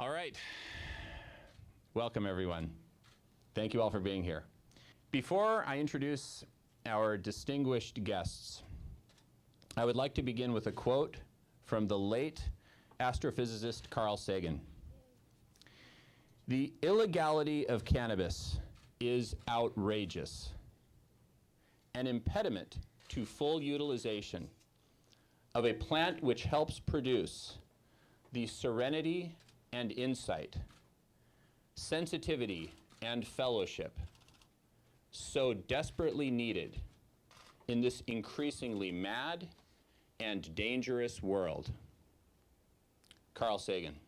All right. Welcome, everyone. Thank you all for being here. Before I introduce our distinguished guests, I would like to begin with a quote from the late astrophysicist Carl Sagan. "The illegality of cannabis is outrageous, an impediment to full utilization of a plant which helps produce the serenity and insight, sensitivity and fellowship so desperately needed in this increasingly mad and dangerous world." Carl Sagan.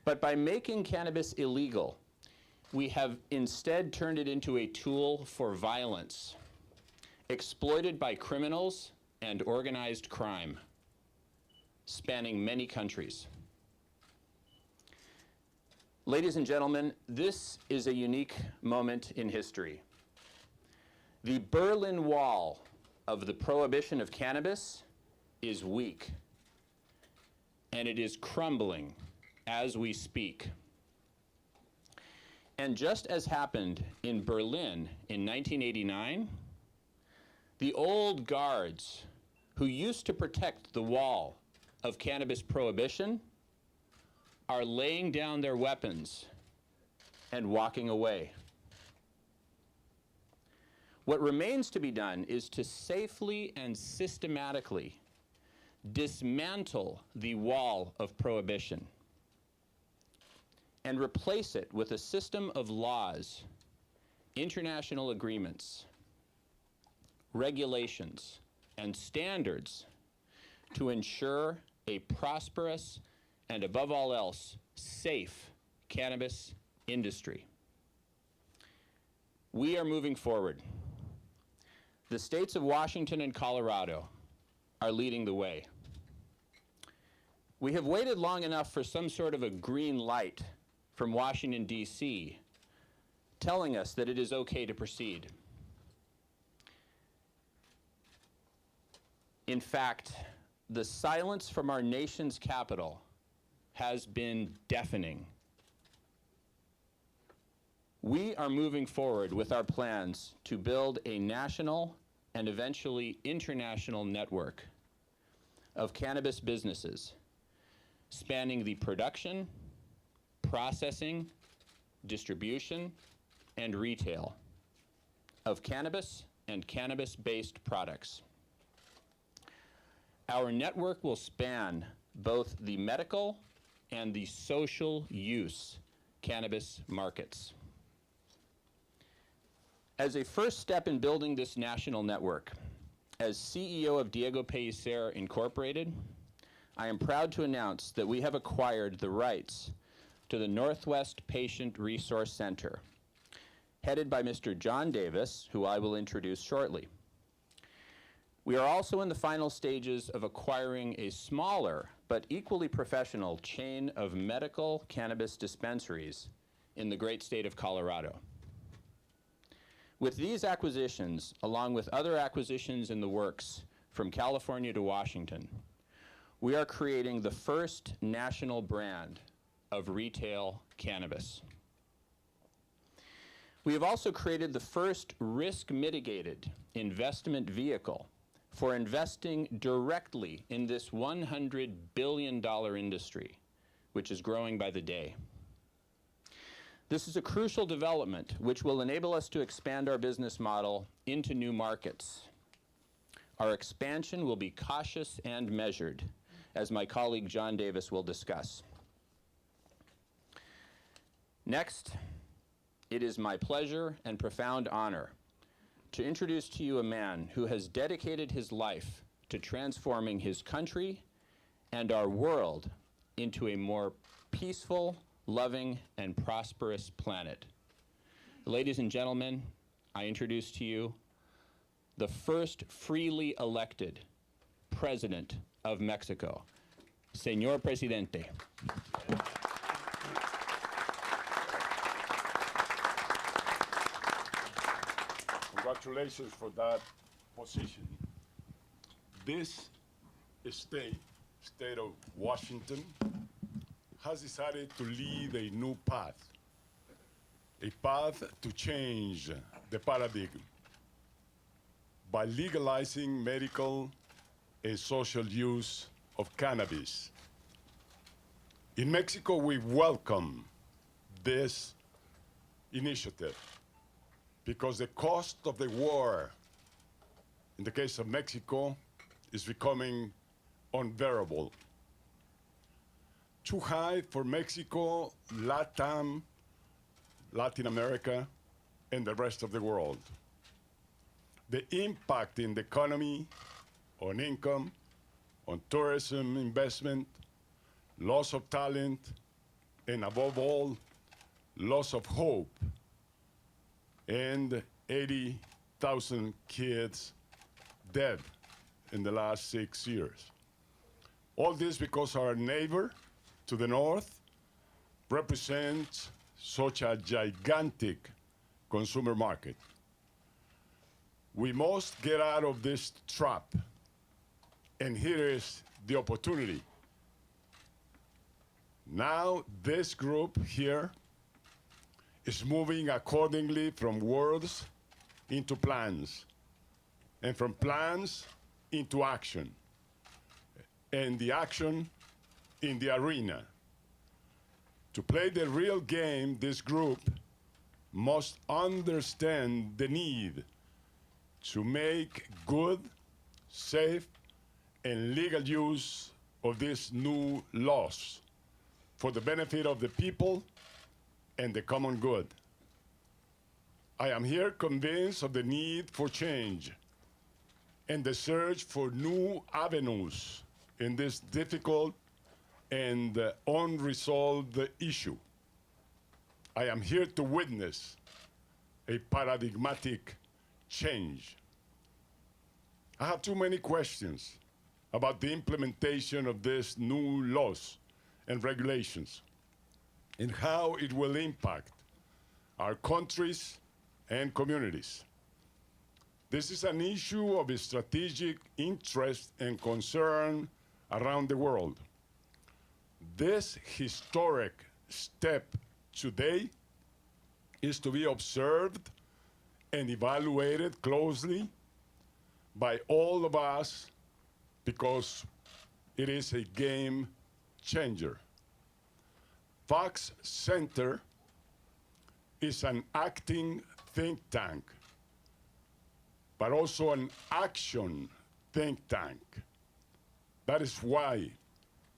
But by making cannabis illegal, we have instead turned it into a tool for violence, exploited by criminals and organized crime, spanning many countries. Ladies and gentlemen, this is a unique moment in history. The Berlin Wall of the prohibition of cannabis is weak, and it is crumbling as we speak. And just as happened in Berlin in 1989, the old guards who used to protect the wall of cannabis prohibition are laying down their weapons and walking away. What remains to be done is to safely and systematically dismantle the wall of prohibition and replace it with a system of laws, international agreements, regulations, and standards to ensure a prosperous and, above all else, safe cannabis industry. We are moving forward. The states of Washington and Colorado are leading the way. We have waited long enough for some sort of a green light from Washington, D.C., telling us that it is okay to proceed. In fact, the silence from our nation's capital has been deafening. We are moving forward with our plans to build a national and eventually international network of cannabis businesses spanning the production, processing, distribution, and retail of cannabis and cannabis-based products. Our network will span both the medical and the social use cannabis markets. As a first step in building this national network, as CEO of Diego Pellicer Incorporated, I am proud to announce that we have acquired the rights to the Northwest Patient Resource Center, headed by Mr. John Davis, who I will introduce shortly. We are also in the final stages of acquiring a smaller but equally professional chain of medical cannabis dispensaries in the great state of Colorado. With these acquisitions, along with other acquisitions in the works from California to Washington, we are creating the first national brand of retail cannabis. We have also created the first risk-mitigated investment vehicle for investing directly in this $100 billion industry, which is growing by the day. This is a crucial development which will enable us to expand our business model into new markets. Our expansion will be cautious and measured, as my colleague John Davis will discuss. Next, it is my pleasure and profound honor to introduce to you a man who has dedicated his life to transforming his country and our world into a more peaceful, loving, and prosperous planet. Ladies and gentlemen, I introduce to you the first freely elected president of Mexico, Señor Presidente. Congratulations for that position. This state of Washington, has decided to lead a new path, a path to change the paradigm by legalizing medical and social use of cannabis. In Mexico, we welcome this initiative because the cost of the war, in the case of Mexico, is becoming unbearable. Too high for Mexico, Latin America, and the rest of the world. The impact in the economy, on income, on tourism investment, loss of talent, and above all, loss of hope, and 80,000 kids dead in the last 6 years. All this because our neighbor to the north represents such a gigantic consumer market. We must get out of this trap, and here is the opportunity. Now this group here is moving accordingly from words into plans, and from plans into action, and the action in the arena. To play the real game, this group must understand the need to make good, safe, and legal use of these new laws for the benefit of the people and the common good. I am here convinced of the need for change and the search for new avenues in this difficult and unresolved issue. I am here to witness a paradigmatic change. I have too many questions about the implementation of these new laws and regulations and how it will impact our countries and communities. This is an issue of strategic interest and concern around the world. This historic step today is to be observed and evaluated closely by all of us because it is a game changer. Fox Center is an acting think tank, but also an action think tank. That is why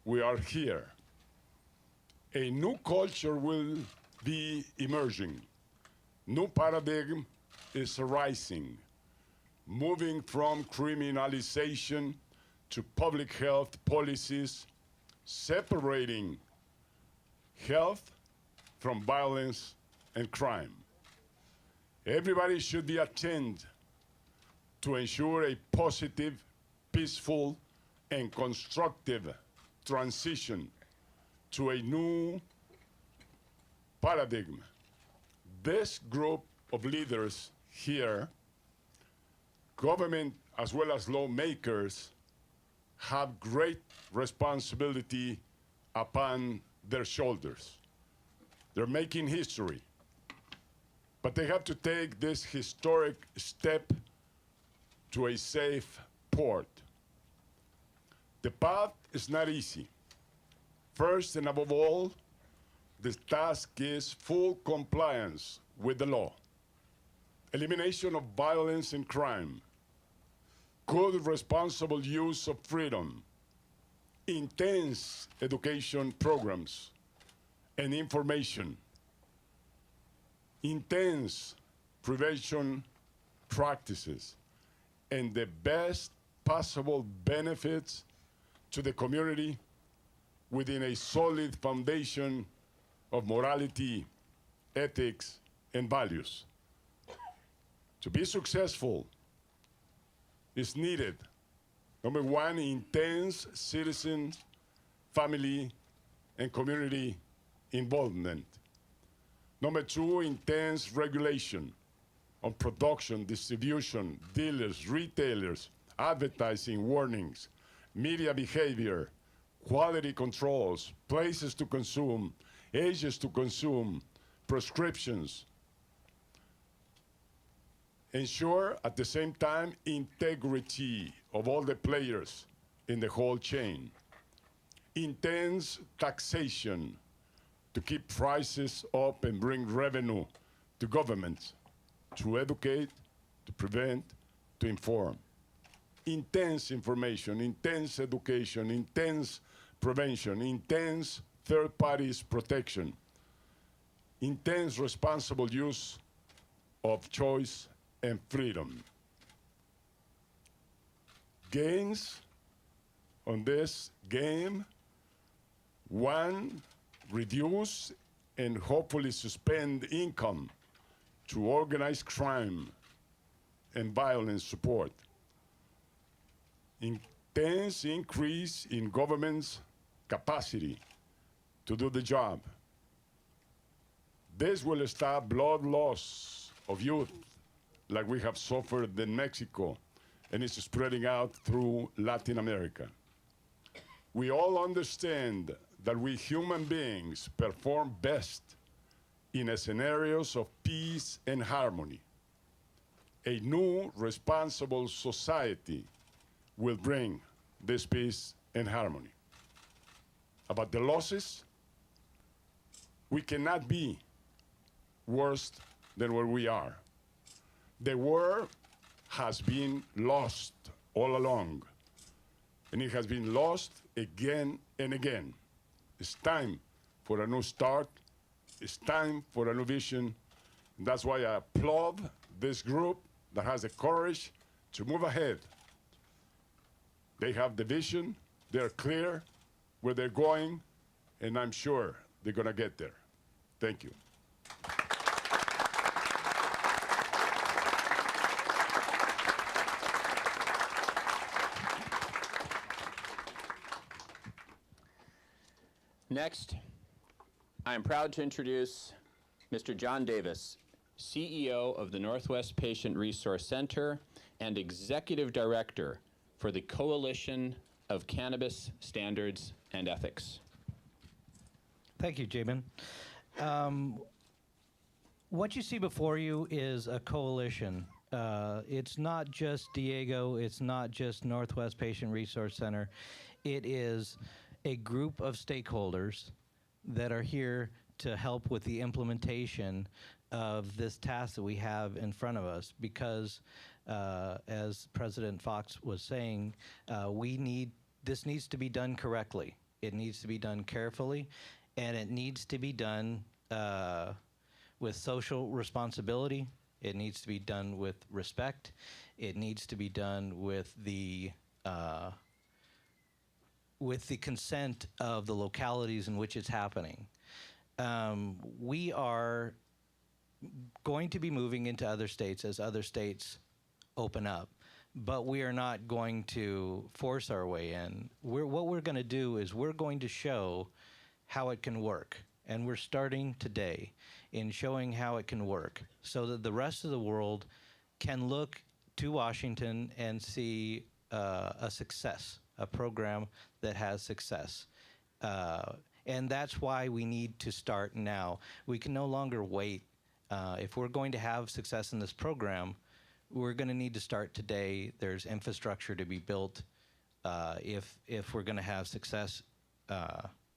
we are here. A new culture will be emerging. New paradigm is arising, moving from criminalization to public health policies, separating health from violence and crime. Everybody should be attentive to ensure a positive, peaceful, and constructive transition to a new paradigm. This group of leaders here, government as well as lawmakers, have great responsibility upon their shoulders. They're making history, but they have to take this historic step to a safe port. The path is not easy. First and above all, the task is full compliance with the law, elimination of violence and crime, good responsible use of freedom, intense education programs and information, intense prevention practices, and the best possible benefits to the community within a solid foundation of morality, ethics, and values. To be successful is needed, number one, intense citizen, family, and community involvement. Number two, intense regulation on production, distribution, dealers, retailers, advertising, warnings, media behavior, quality controls, places to consume, ages to consume, prescriptions. Ensure at the same time integrity of all the players in the whole chain. Intense taxation to keep prices up and bring revenue to governments, to educate, to prevent, to inform. Intense information, intense education, intense prevention, intense third parties protection, intense responsible use of choice and freedom. Gains on this game: one, reduce and hopefully suspend income to organized crime and violence support. Intense increase in government's capacity to do the job. This will stop blood loss of youth like we have suffered in Mexico, and it's spreading out through Latin America. We all understand that we human beings perform best in scenarios of peace and harmony. A new, responsible society will bring this peace and harmony. About the losses, we cannot be worse than where we are. The war has been lost all along, and it has been lost again and again. It's time for a new start. It's time for a new vision. And that's why I applaud this group that has the courage to move ahead. They have the vision, they're clear where they're going, and I'm sure they're gonna get there. Thank you. Next, I am proud to introduce Mr. John Davis, CEO of the Northwest Patient Resource Center and Executive Director for the Coalition of Cannabis Standards and Ethics. Thank you, Jamen. What you see before you is a coalition. It's not just Diego, it's not just Northwest Patient Resource Center. It is a group of stakeholders that are here to help with the implementation of this task that we have in front of us, because as President Fox was saying, this needs to be done correctly. It needs to be done carefully, and it needs to be done with social responsibility. It needs to be done with respect. It needs to be done with the consent of the localities in which it's happening. We are going to be moving into other states as other states open up, but we are not going to force our way in. What we're going to do is we're going to show how it can work, and we're starting today in showing how it can work so that the rest of the world can look to Washington and see a success, a program that has success. And that's why we need to start now. We can no longer wait. If we're going to have success in this program, we're going to need to start today. There's infrastructure to be built if we're going to have success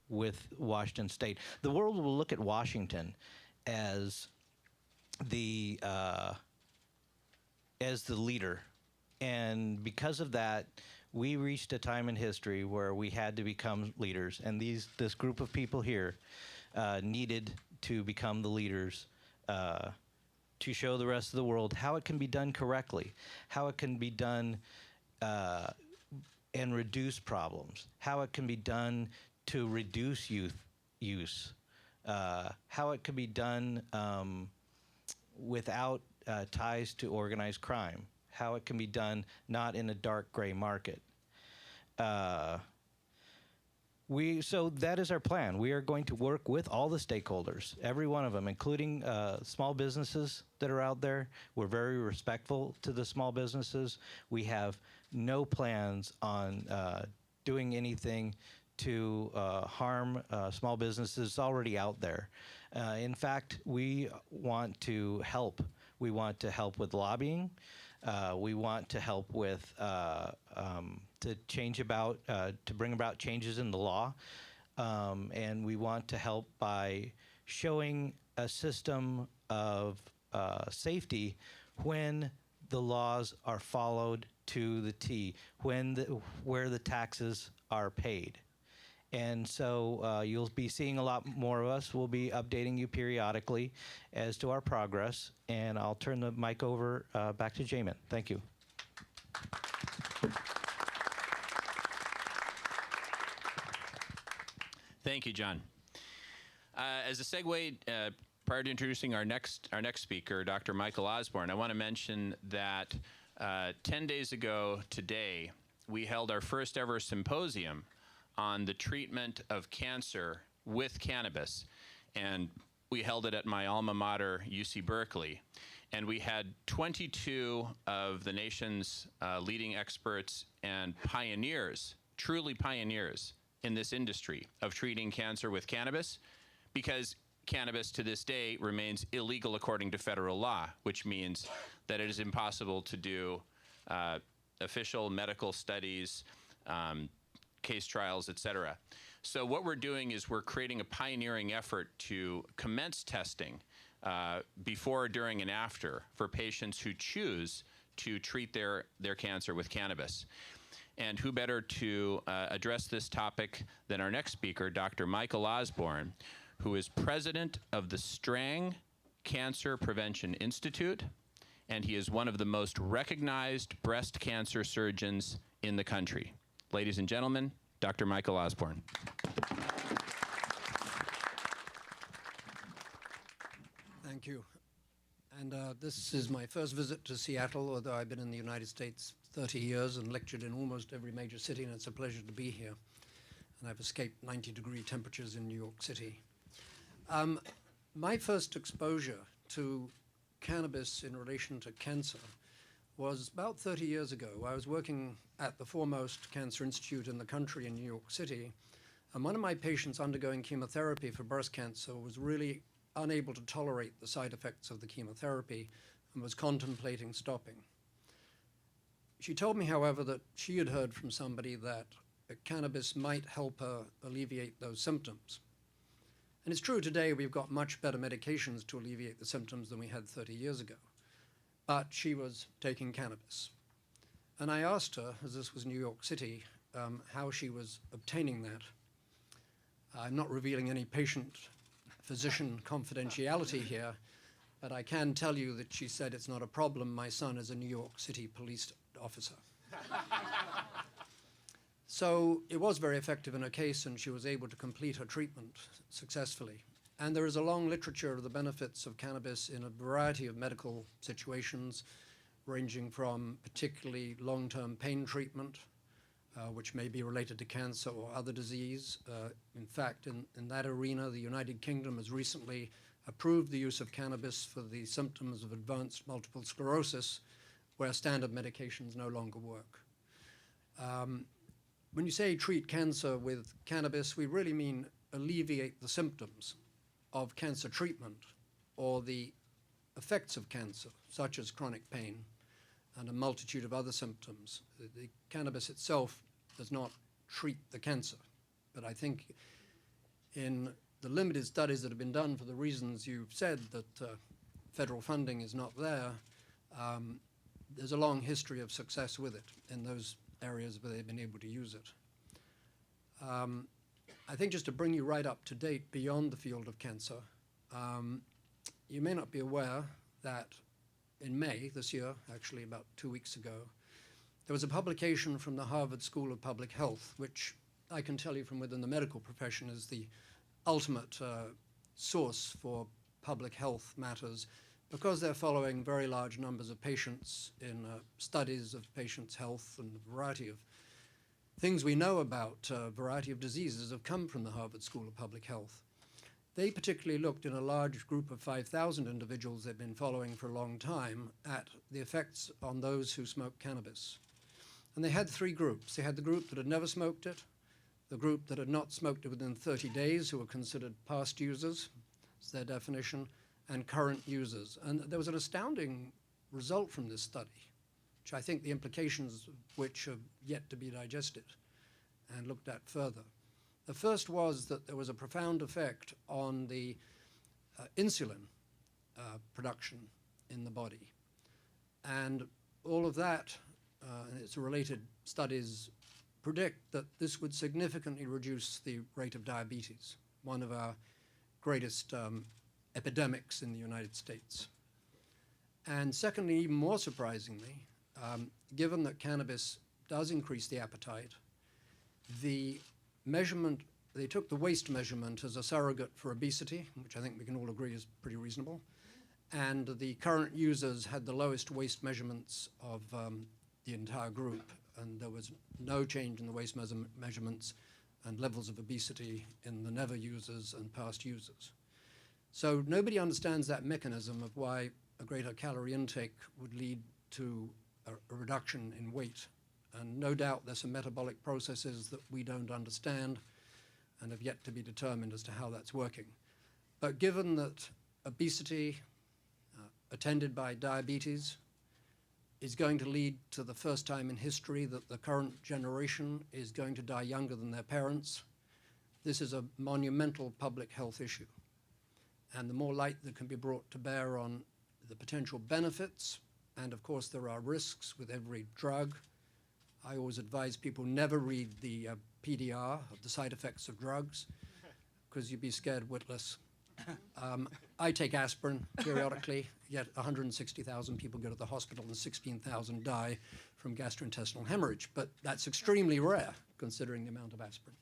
with Washington State. The world will look at Washington as the leader. And because of that, we reached a time in history where we had to become leaders, and this group of people here needed to become the leaders to show the rest of the world how it can be done correctly, how it can be done and reduce problems, how it can be done to reduce youth use, how it can be done without ties to organized crime, how it can be done not in a dark gray market. So that is our plan. We are going to work with all the stakeholders, every one of them, including small businesses that are out there. We're very respectful to the small businesses. We have no plans on doing anything to harm small businesses is already out there. In fact, we want to help. We want to help with lobbying. We want to help with to bring about changes in the law, and we want to help by showing a system of safety when the laws are followed to the T, where the taxes are paid. And so you'll be seeing a lot more of us. We'll be updating you periodically as to our progress. And I'll turn the mic over back to Jamen. Thank you. Thank you, John. As a segue, prior to introducing our next speaker, Dr. Michael Osborne, I want to mention that 10 days ago today, we held our first ever symposium on the treatment of cancer with cannabis. And we held it at my alma mater, UC Berkeley. And we had 22 of the nation's leading experts and pioneers, truly pioneers in this industry of treating cancer with cannabis, because cannabis to this day remains illegal according to federal law, which means that it is impossible to do official medical studies, case trials, et cetera. So what we're doing is we're creating a pioneering effort to commence testing before, during, and after for patients who choose to treat their cancer with cannabis. And who better to address this topic than our next speaker, Dr. Michael Osborne, who is president of the Strang Cancer Prevention Institute, and he is one of the most recognized breast cancer surgeons in the country. Ladies and gentlemen, Dr. Michael Osborne. Thank you. And this is my first visit to Seattle, although I've been in the United States 30 years and lectured in almost every major city, and it's a pleasure to be here. And I've escaped 90-degree temperatures in New York City. My first exposure to cannabis in relation to cancer was about 30 years ago. I was working at the foremost cancer institute in the country in New York City, and one of my patients undergoing chemotherapy for breast cancer was really unable to tolerate the side effects of the chemotherapy and was contemplating stopping. She told me, however, that she had heard from somebody that cannabis might help her alleviate those symptoms. And it's true today we've got much better medications to alleviate the symptoms than we had 30 years ago. But she was taking cannabis. And I asked her, as this was New York City, how she was obtaining that. I'm not revealing any patient-physician confidentiality here, but I can tell you that she said it's not a problem. My son is a New York City police officer. So it was very effective in her case, and she was able to complete her treatment successfully. And there is a long literature of the benefits of cannabis in a variety of medical situations, ranging from particularly long-term pain treatment, which may be related to cancer or other disease. In fact, in that arena, the United Kingdom has recently approved the use of cannabis for the symptoms of advanced multiple sclerosis, where standard medications no longer work. When you say treat cancer with cannabis, we really mean alleviate the symptoms of cancer treatment or the effects of cancer, such as chronic pain and a multitude of other symptoms. The cannabis itself does not treat the cancer, but I think in the limited studies that have been done for the reasons you've said, that federal funding is not there, there's a long history of success with it in those areas where they've been able to use it. I think just to bring you right up to date beyond the field of cancer, you may not be aware that in May this year, actually about 2 weeks ago, there was a publication from the Harvard School of Public Health, which I can tell you from within the medical profession is the ultimate source for public health matters, because they're following very large numbers of patients in studies of patients' health, and a variety of things we know about a variety of diseases have come from the Harvard School of Public Health. They particularly looked in a large group of 5,000 individuals they've been following for a long time at the effects on those who smoke cannabis. And they had three groups. They had the group that had never smoked it, the group that had not smoked within 30 days, who were considered past users, is their definition, and current users. And there was an astounding result from this study, which I think the implications of which are yet to be digested and looked at further. The first was that there was a profound effect on the insulin production in the body. And all of that, and its related studies, predict that this would significantly reduce the rate of diabetes, one of our greatest epidemics in the United States. And secondly, even more surprisingly, given that cannabis does increase the appetite, the measurement, they took the waist measurement as a surrogate for obesity, which I think we can all agree is pretty reasonable. And the current users had the lowest waist measurements of the entire group, and there was no change in the waist measurements and levels of obesity in the never users and past users. So nobody understands that mechanism of why a greater calorie intake would lead to a reduction in weight. And no doubt there's some metabolic processes that we don't understand and have yet to be determined as to how that's working. But given that obesity attended by diabetes is going to lead to the first time in history that the current generation is going to die younger than their parents, this is a monumental public health issue. And the more light that can be brought to bear on the potential benefits, and of course there are risks with every drug. I always advise people never read the PDR of the side effects of drugs, because you'd be scared witless. I take aspirin periodically, yet 160,000 people go to the hospital and 16,000 die from gastrointestinal hemorrhage, but that's extremely rare considering the amount of aspirin.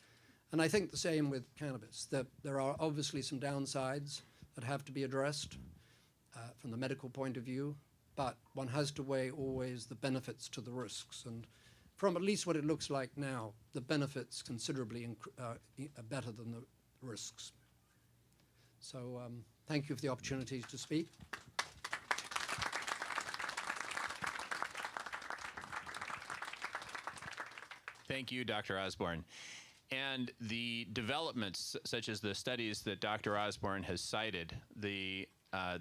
And I think the same with cannabis, that there are obviously some downsides that have to be addressed from the medical point of view, but one has to weigh always the benefits to the risks. And from at least what it looks like now, the benefits considerably better than the risks. So thank you for the opportunity to speak. Thank you, Dr. Osborne. And the developments, such as the studies that Dr. Osborne has cited, there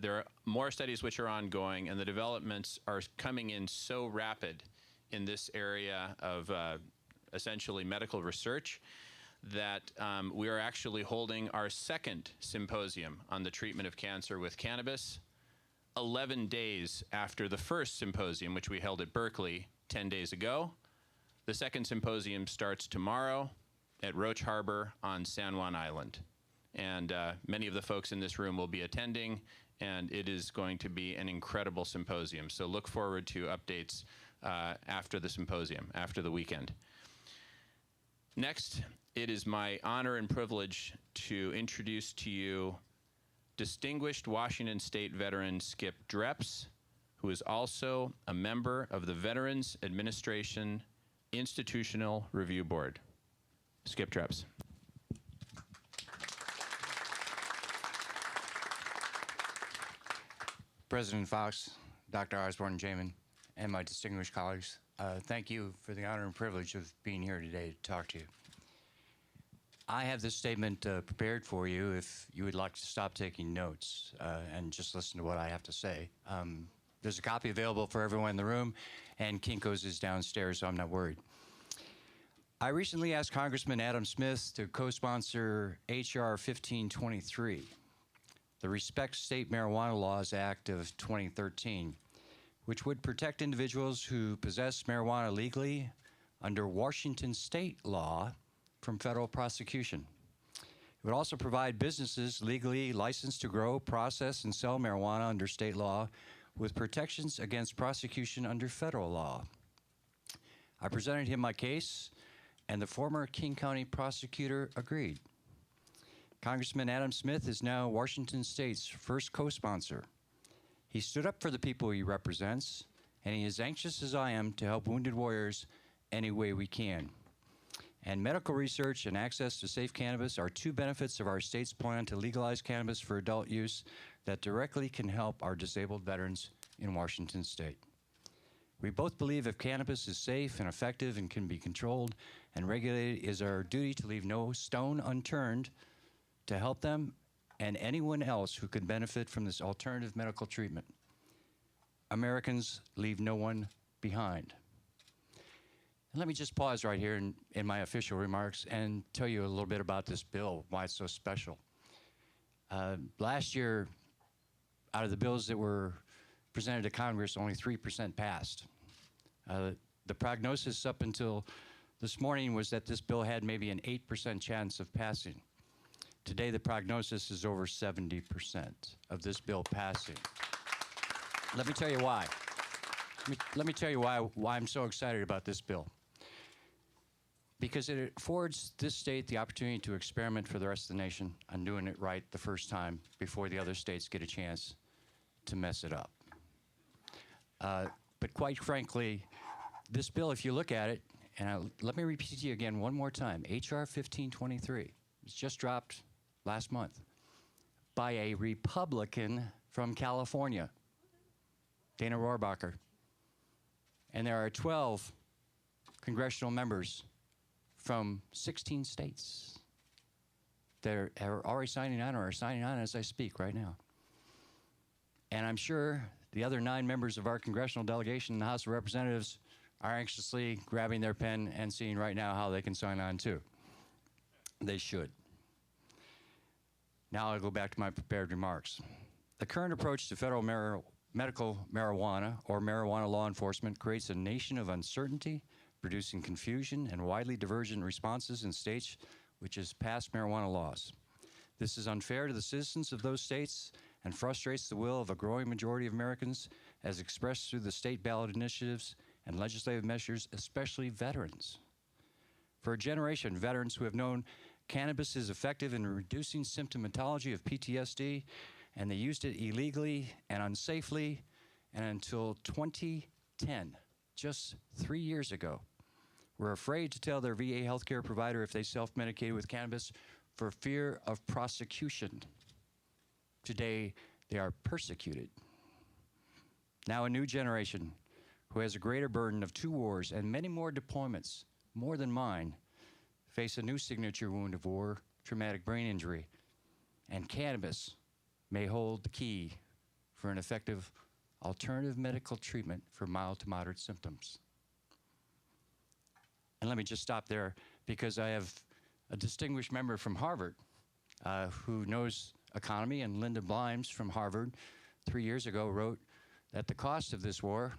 are more studies which are ongoing, and the developments are coming in so rapid in this area of essentially medical research that we are actually holding our second symposium on the treatment of cancer with cannabis 11 days after the first symposium, which we held at Berkeley 10 days ago. The second symposium starts tomorrow at Roach Harbor on San Juan Island. And many of the folks in this room will be attending, and it is going to be an incredible symposium. So look forward to updates after the symposium, after the weekend. Next, it is my honor and privilege to introduce to you distinguished Washington State veteran Skip Drepps, who is also a member of the Veterans Administration Institutional Review Board. Skip Drepps. President Fox, Dr. Osborne, Jamen, and my distinguished colleagues, thank you for the honor and privilege of being here today to talk to you. I have this statement prepared for you if you would like to stop taking notes and just listen to what I have to say. There's a copy available for everyone in the room, and Kinko's is downstairs, so I'm not worried. I recently asked Congressman Adam Smith to co-sponsor H.R. 1523, the Respect State Marijuana Laws Act of 2013, which would protect individuals who possess marijuana legally under Washington state law from federal prosecution. It would also provide businesses legally licensed to grow, process, and sell marijuana under state law with protections against prosecution under federal law. I presented him my case, and the former King County prosecutor agreed. Congressman Adam Smith is now Washington State's first co-sponsor. He stood up for the people he represents, and he is anxious as I am to help wounded warriors any way we can. And medical research and access to safe cannabis are two benefits of our state's plan to legalize cannabis for adult use that directly can help our disabled veterans in Washington State. We both believe if cannabis is safe and effective and can be controlled and regulated, it is our duty to leave no stone unturned to help them and anyone else who could benefit from this alternative medical treatment. Americans leave no one behind. And let me just pause right here in my official remarks and tell you a little bit about this bill, why it's so special. Last year, out of the bills that were presented to Congress, only 3% passed. The prognosis up until this morning was that this bill had maybe an 8% chance of passing. Today, the prognosis is over 70% of this bill passing. Let me tell you why. Let me tell you why I'm so excited about this bill. Because it affords this state the opportunity to experiment for the rest of the nation on doing it right the first time before the other states get a chance to mess it up. But quite frankly, this bill, if you look at it, and let me repeat to you again one more time, H.R. 1523, it's just dropped last month by a Republican from California, Dana Rohrabacher. And there are 12 congressional members from 16 states that are already signing on or are signing on as I speak right now. And I'm sure the other 9 members of our congressional delegation in the House of Representatives are anxiously grabbing their pen and seeing right now how they can sign on too. They should. Now I'll go back to my prepared remarks. The current approach to federal medical marijuana or marijuana law enforcement creates a nation of uncertainty, producing confusion and widely divergent responses in states which has passed marijuana laws. This is unfair to the citizens of those states and frustrates the will of a growing majority of Americans as expressed through the state ballot initiatives and legislative measures, especially veterans. For a generation, veterans who have known cannabis is effective in reducing symptomatology of PTSD, and they used it illegally and unsafely, and until 2010, just 3 years ago, were afraid to tell their VA healthcare provider if they self-medicated with cannabis for fear of prosecution. Today, they are persecuted. Now a new generation who has a greater burden of 2 wars and many more deployments, more than mine, face a new signature wound of war, traumatic brain injury, and cannabis may hold the key for an effective alternative medical treatment for mild to moderate symptoms. And let me just stop there because I have a distinguished member from Harvard who knows economy, and Linda Blimes from Harvard 3 years ago wrote that the cost of this war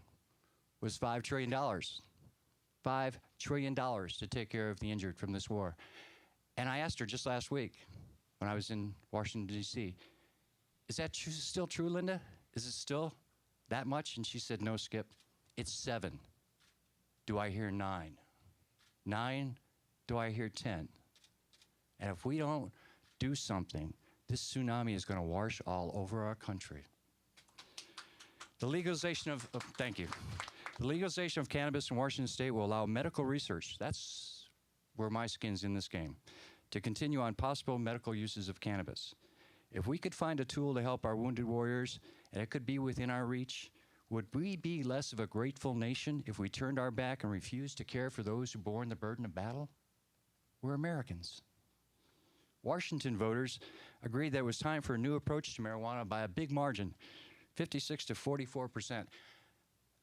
was $5 trillion. $5 trillion to take care of the injured from this war. And I asked her just last week when I was in Washington, D.C., is that still true, Linda? Is it still that much? And she said, no, Skip, it's 7. Do I hear 9? 9? Do I hear 10? And if we don't do something, this tsunami is going to wash all over our country. The legalization of thank you. The legalization of cannabis in Washington State will allow medical research, that's where my skin's in this game, to continue on possible medical uses of cannabis. If we could find a tool to help our wounded warriors, and it could be within our reach, would we be less of a grateful nation if we turned our back and refused to care for those who bore the burden of battle? We're Americans. Washington voters agreed that it was time for a new approach to marijuana by a big margin, 56 to 44%.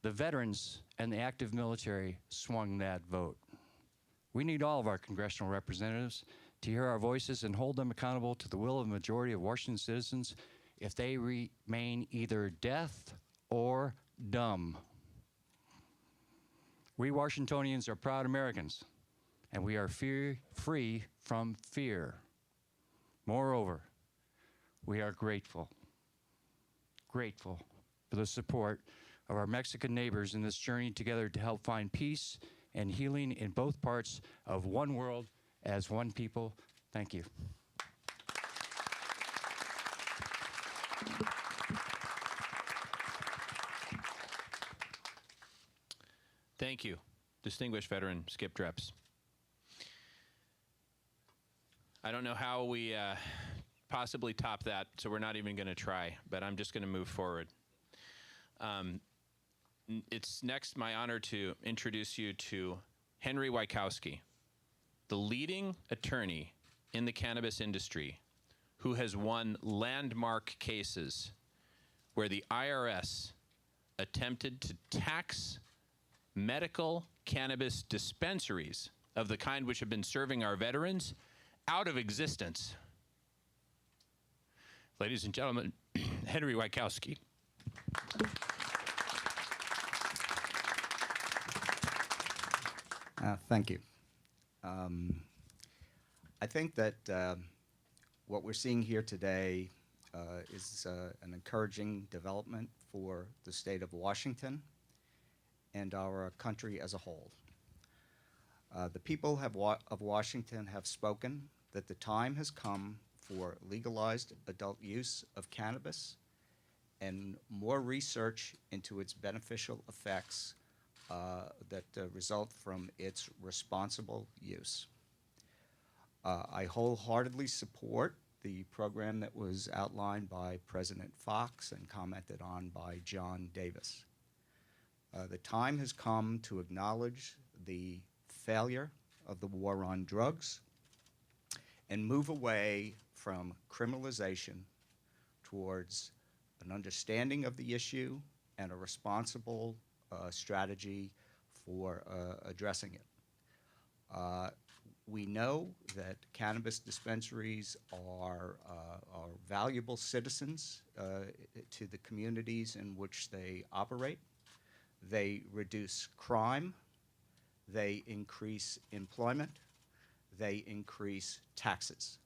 The veterans and the active military swung that vote. We need all of our congressional representatives to hear our voices and hold them accountable to the will of the majority of Washington citizens if they remain either deaf or dumb. We Washingtonians are proud Americans, and we are free from fear. Moreover, we are grateful for the support of our Mexican neighbors in this journey together to help find peace and healing in both parts of one world as one people. Thank you. Thank you, distinguished veteran Skip Drepps. I don't know how we possibly top that, so we're not even going to try, but I'm just going to move forward. It's next my honor to introduce you to Henry Wykowski, the leading attorney in the cannabis industry who has won landmark cases where the IRS attempted to tax medical cannabis dispensaries of the kind which have been serving our veterans out of existence. Ladies and gentlemen, Henry Wykowski. Thank you. I think that what we're seeing here today is an encouraging development for the state of Washington and our country as a whole. The people of Washington have spoken that the time has come for legalized adult use of cannabis and more research into its beneficial effects that result from its responsible use. I wholeheartedly support the program that was outlined by President Fox and commented on by John Davis. The time has come to acknowledge the failure of the war on drugs and move away from criminalization towards an understanding of the issue and a responsible strategy for addressing it. We know that cannabis dispensaries are valuable citizens to the communities in which they operate. They reduce crime, they increase employment, they increase taxes.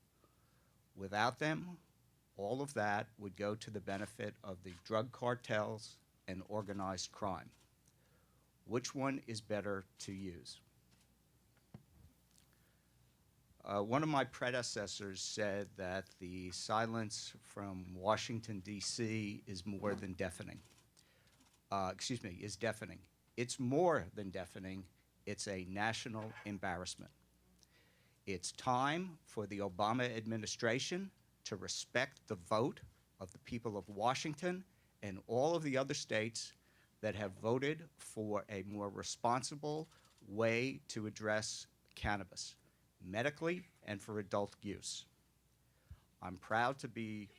Without them, all of that would go to the benefit of the drug cartels and organized crime. Which one is better to use? One of my predecessors said that the silence from Washington, D.C. is more than deafening. Is deafening. It's more than deafening. It's a national embarrassment. It's time for the Obama administration to respect the vote of the people of Washington and all of the other states that have voted for a more responsible way to address cannabis, medically and for adult use. I'm proud to be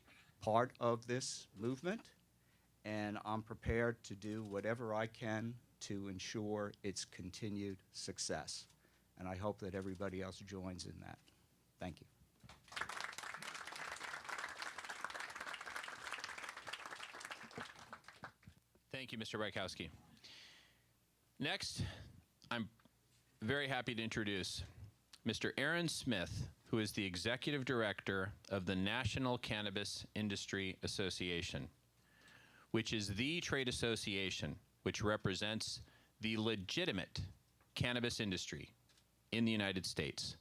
part of this movement, and I'm prepared to do whatever I can to ensure its continued success. And I hope that everybody else joins in that. Thank you. Thank you, Mr. Wykowski. Next, I'm very happy to introduce Mr. Aaron Smith, who is the Executive Director of the National Cannabis Industry Association, which is the trade association which represents the legitimate cannabis industry in the United States.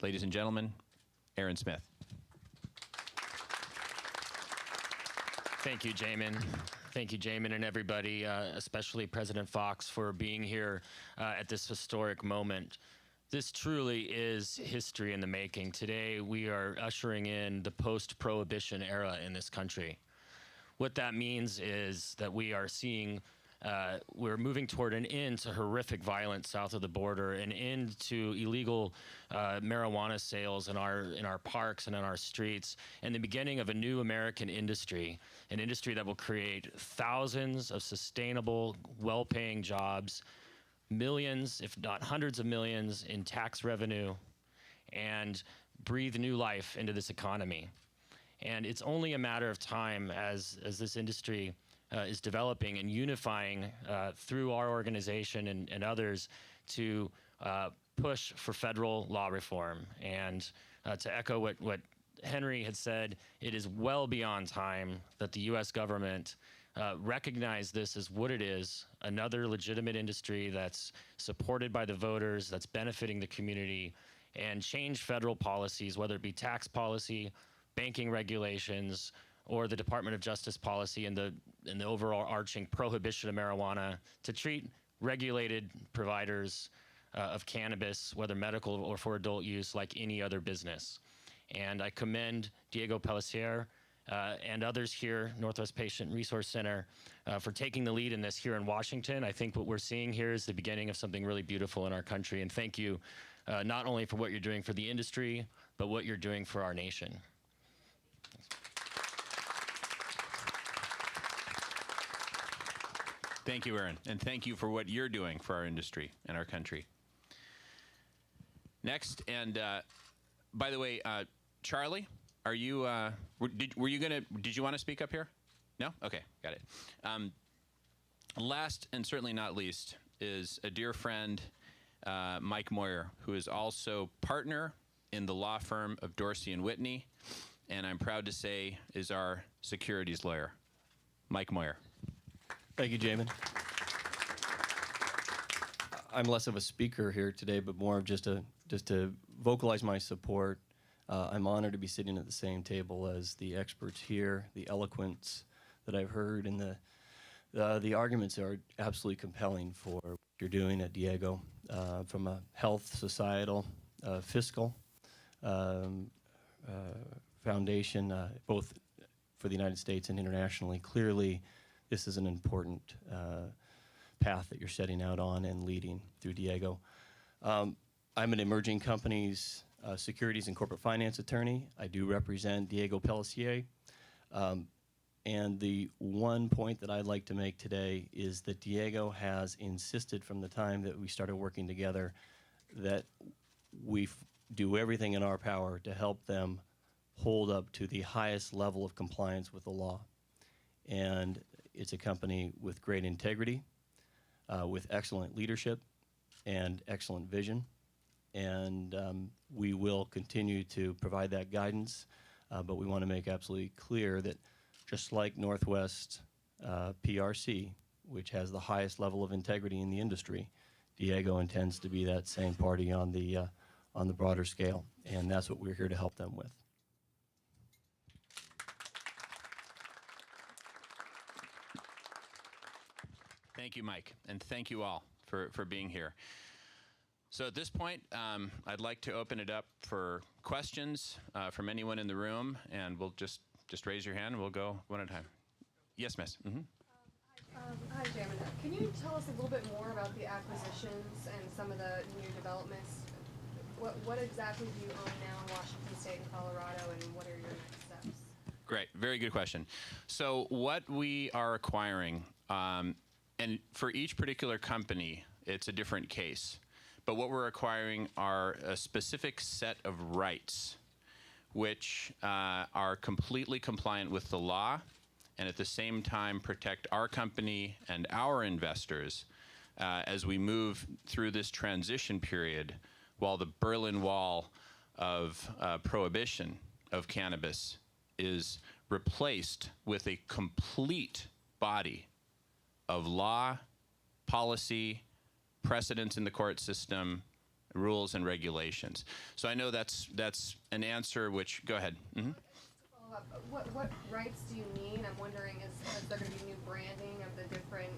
Ladies and gentlemen, Aaron Smith. Thank you, Jamen. Thank you, Jamen, and everybody, especially President Fox, for being here at this historic moment. This truly is history in the making. Today, we are ushering in the post-prohibition era in this country. What that means is that we are seeing, we're moving toward an end to horrific violence south of the border, an end to illegal marijuana sales in our parks and in our streets, and the beginning of a new American industry, an industry that will create thousands of sustainable, well-paying jobs, millions, if not hundreds of millions, in tax revenue, and breathe new life into this economy. And it's only a matter of time as this industry is developing and unifying through our organization and others to push for federal law reform. And to echo what Henry had said, it is well beyond time that the U.S. government recognize this as what it is, another legitimate industry that's supported by the voters, that's benefiting the community, and change federal policies, whether it be tax policy, banking regulations, or the Department of Justice policy and the overall arching prohibition of marijuana to treat regulated providers of cannabis, whether medical or for adult use, like any other business. And I commend Diego Pellicer and others here, Northwest Patient Resource Center, for taking the lead in this here in Washington. I think what we're seeing here is the beginning of something really beautiful in our country. And thank you not only for what you're doing for the industry, but what you're doing for our nation. Thank you, Aaron, and thank you for what you're doing for our industry and our country. Next, and by the way, Charlie, are you? Were you gonna? Did you want to speak up here? No. Okay, got it. Last and certainly not least is a dear friend, Mike Moyer, who is also partner in the law firm of Dorsey and Whitney, and I'm proud to say is our securities lawyer, Mike Moyer. Thank you, Jamen. I'm less of a speaker here today, but more of just to vocalize my support. I'm honored to be sitting at the same table as the experts here. The eloquence that I've heard and the arguments are absolutely compelling for what you're doing at Diego, from a health, societal, fiscal foundation, both for the United States and internationally. Clearly, this is an important path that you're setting out on and leading through Diego. I'm an emerging companies securities and corporate finance attorney. I do represent Diego Pellicer. And the one point that I'd like to make today is that Diego has insisted from the time that we started working together that we do everything in our power to help them hold up to the highest level of compliance with the law. And it's a company with great integrity, with excellent leadership and excellent vision. And we will continue to provide that guidance, but we want to make absolutely clear that just like Northwest PRC, which has the highest level of integrity in the industry, Diego intends to be that same party on the broader scale, and that's what we're here to help them with. Thank you, Mike, and thank you all for being here. So at this point, I'd like to open it up for questions from anyone in the room, and we'll just raise your hand and we'll go one at a time. Yes, miss. Mm-hmm. Hi, Jamen. Can you tell us a little bit more about the acquisitions and some of the new developments? What exactly do you own now in Washington State and Colorado, and what are your next steps? Great, very good question. So what we are acquiring, and for each particular company, it's a different case. But what we're acquiring are a specific set of rights which are completely compliant with the law and at the same time protect our company and our investors as we move through this transition period while the Berlin Wall of prohibition of cannabis is replaced with a complete body of law, policy, precedents in the court system, rules and regulations. So I know that's an answer which, go ahead. Mm-hmm. Follow up. What rights do you mean? I'm wondering, is there going to be new branding of the different?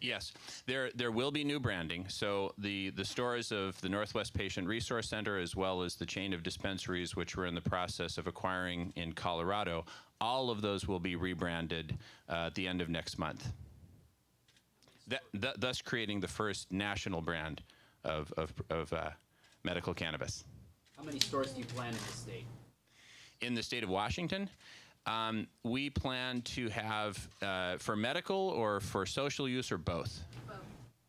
Yes, there will be new branding. So the stores of the Northwest Patient Resource Center, as well as the chain of dispensaries, which we're in the process of acquiring in Colorado, all of those will be rebranded at the end of next month. Thus creating the first national brand of medical cannabis. How many stores do you plan in the state? In the state of Washington, we plan to have for medical or for social use or both?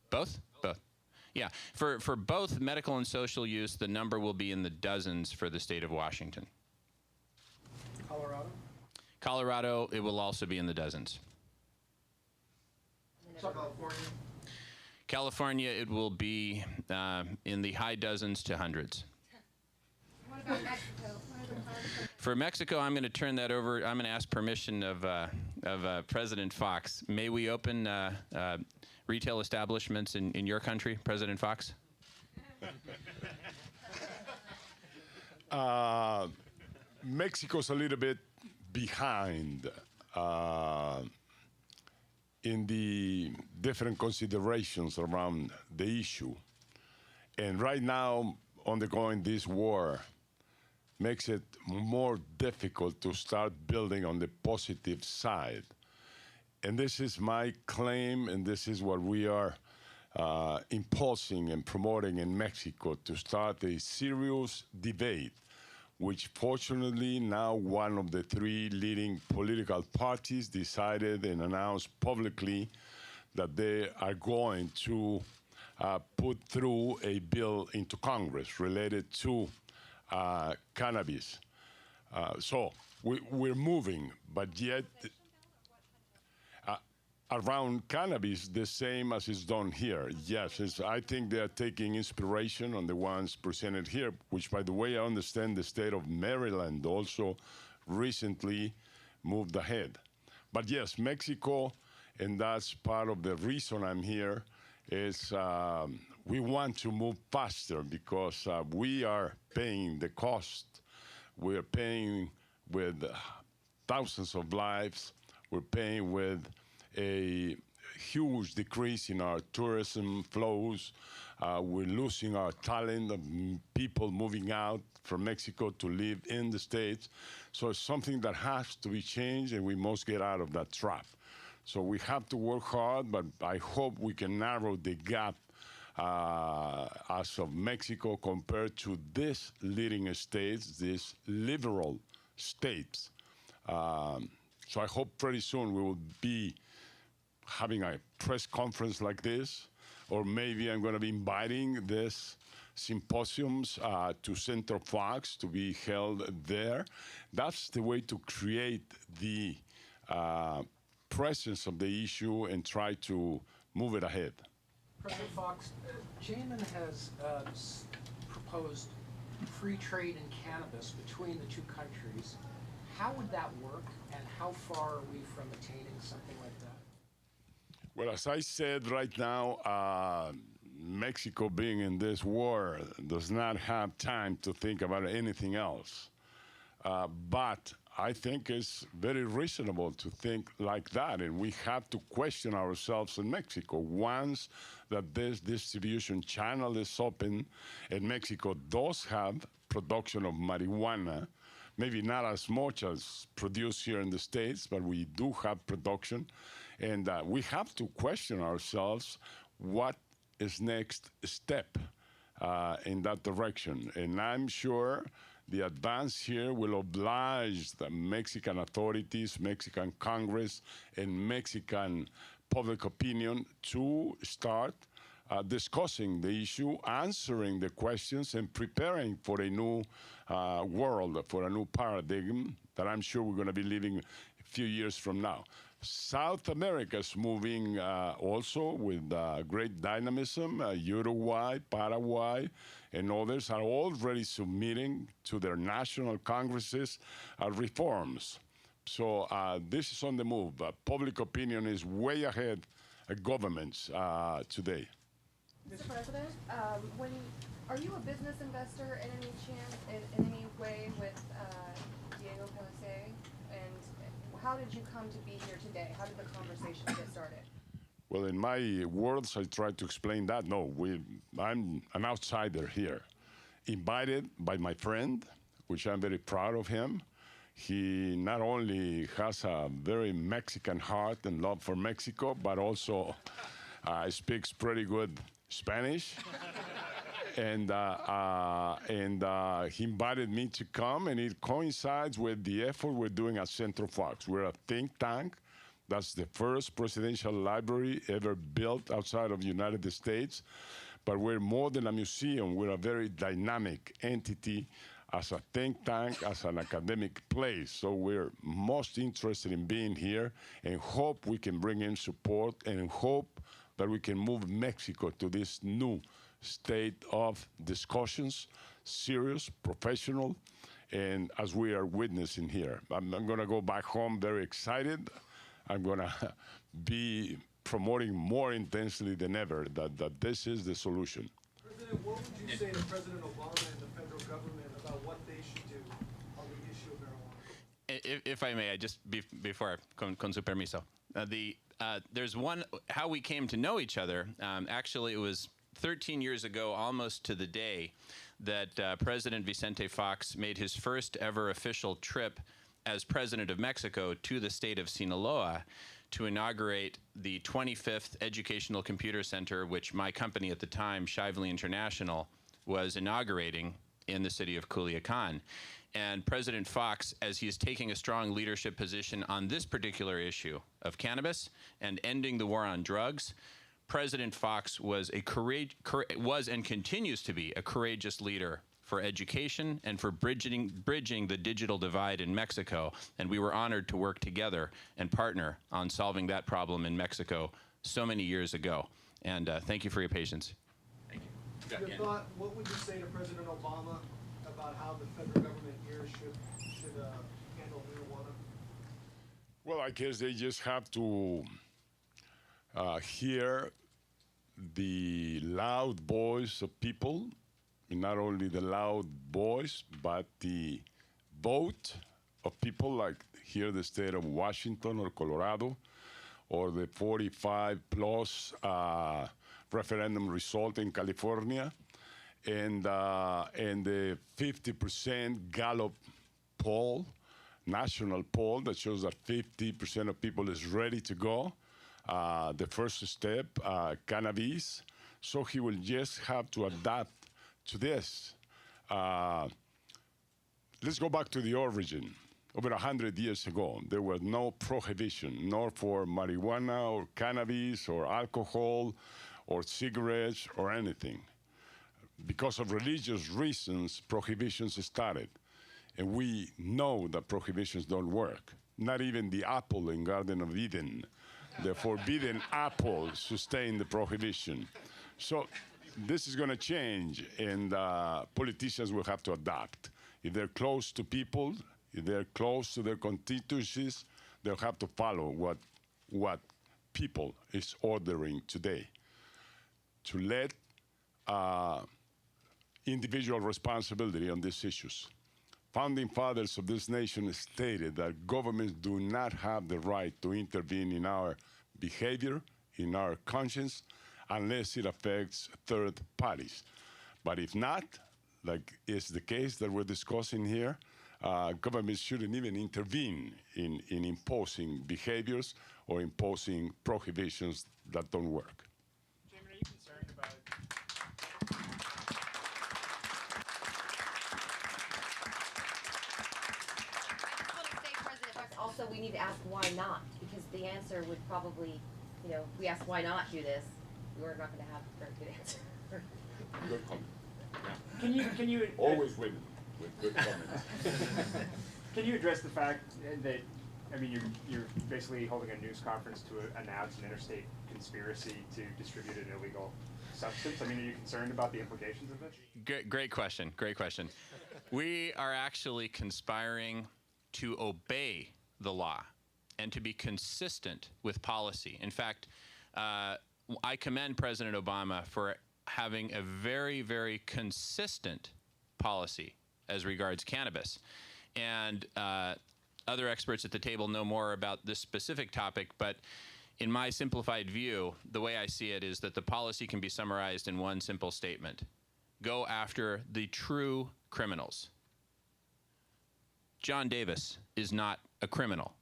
Both? Both. Yeah. For both medical and social use, the number will be in the dozens for the state of Washington. Colorado? Colorado, it will also be in the dozens. California? California, it will be in the high dozens to hundreds. What about Mexico? For Mexico, I'm going to turn that over. I'm going to ask permission of President Fox. May we open retail establishments in your country, President Fox? Mexico's a little bit behind in the different considerations around the issue. And right now, undergoing this war, makes it more difficult to start building on the positive side. And this is my claim, and this is what we are impulsing and promoting in Mexico, to start a serious debate, which fortunately now one of the three leading political parties decided and announced publicly that they are going to put through a bill into Congress related to cannabis. So we're moving, but yet around cannabis, the same as is done here. Yes, I think they are taking inspiration on the ones presented here, which, by the way, I understand the state of Maryland also recently moved ahead. But yes, Mexico, and that's part of the reason I'm here, is we want to move faster because we are paying the cost. We're paying with thousands of lives. We're paying with a huge decrease in our tourism flows. We're losing our talent of people moving out from Mexico to live in the States. So it's something that has to be changed, and we must get out of that trap. So we have to work hard, but I hope we can narrow the gap as of Mexico compared to these leading states, these liberal states. So I hope pretty soon we will be having a press conference like this, or maybe I'm going to be inviting this symposiums to Vicente Fox to be held there. That's the way to create the presence of the issue and try to move it ahead. President Fox, Jamen has proposed free trade in cannabis between the two countries. How would that work, and how far are we from attaining something like that? Well, as I said, right now, Mexico being in this war does not have time to think about anything else. But I think it's very reasonable to think like that, and we have to question ourselves in Mexico. Once that this distribution channel is open, and Mexico does have production of marijuana, maybe not as much as produced here in the States, but we do have production. And we have to question ourselves what is next step in that direction. And I'm sure the advance here will oblige the Mexican authorities, Mexican Congress, and Mexican public opinion to start discussing the issue, answering the questions, and preparing for a new world, for a new paradigm that I'm sure we're going to be living a few years from now. South America is moving also with great dynamism. Uruguay, Paraguay, and others are already submitting to their national congresses reforms. So this is on the move. Public opinion is way ahead of governments today. Mr. President, are you a business investor in any chance, in any way with Diego Pellicer? And how did you come to be here today? How did the conversation get started? Well, in my words, I try to explain that. No, I'm an outsider here, invited by my friend, which I'm very proud of him. He not only has a very Mexican heart and love for Mexico, but also speaks pretty good Spanish. And he invited me to come, and it coincides with the effort we're doing at Vicente Fox. We're a think tank. That's the first presidential library ever built outside of the United States. But we're more than a museum. We're a very dynamic entity as a think tank, as an academic place. So we're most interested in being here and hope we can bring in support and hope that we can move Mexico to this new state of discussions, serious, professional, and as we are witnessing here. I'm going to go back home very excited. I'm going to be promoting more intensely than ever that this is the solution. President, what would you say to President Obama and the federal government about what they should do on the issue of marijuana? If I may, I just before con su permiso, there's one how we came to know each other. Actually, it was 13 years ago, almost to the day, that President Vicente Fox made his first ever official trip as president of Mexico to the state of Sinaloa to inaugurate the 25th Educational Computer Center, which my company at the time, Shively International, was inaugurating in the city of Culiacan. And President Fox, as he is taking a strong leadership position on this particular issue of cannabis and ending the war on drugs, President Fox was and continues to be a courageous leader for education and for bridging the digital divide in Mexico. And we were honored to work together and partner on solving that problem in Mexico so many years ago. And thank you for your patience. Thank you. Your thought, what would you say to President Obama about how the federal government here should handle marijuana? Well, I guess they just have to hear the loud voice of people, not only the loud voice, but the vote of people like here the state of Washington or Colorado, or the 45 plus referendum result in California, and the 50% Gallup poll, national poll that shows that 50% of people is ready to go. The first step, cannabis. So he will just have to adapt to this. Let's go back to the origin. Over 100 years ago, there was no prohibition, nor for marijuana or cannabis or alcohol or cigarettes or anything. Because of religious reasons, prohibitions started. And we know that prohibitions don't work. Not even the apple in Garden of Eden. The forbidden apple sustained the prohibition. So this is going to change, and politicians will have to adapt. If they're close to people, if they're close to their constituencies, they'll have to follow what people is ordering today. To let individual responsibility on these issues. Founding fathers of this nation stated that governments do not have the right to intervene in our behavior, in our conscience, unless it affects third parties. But if not, like is the case that we're discussing here, governments shouldn't even intervene in imposing behaviors or imposing prohibitions that don't work. Jamen, are you concerned about Also, we need to ask why not, because the answer would probably, if we ask why not do this, we're not going to have a very good answer. Good comment. Can you Always with good comments. Can you address the fact that, I mean, you're basically holding a news conference to announce an interstate conspiracy to distribute an illegal substance? I mean, are you concerned about the implications of this? Great question. Great question. We are actually conspiring to obey the law and to be consistent with policy. In fact, I commend President Obama for having a very, very consistent policy as regards cannabis. And other experts at the table know more about this specific topic, but in my simplified view, the way I see it is that the policy can be summarized in one simple statement. Go after the true criminals. John Davis is not a criminal.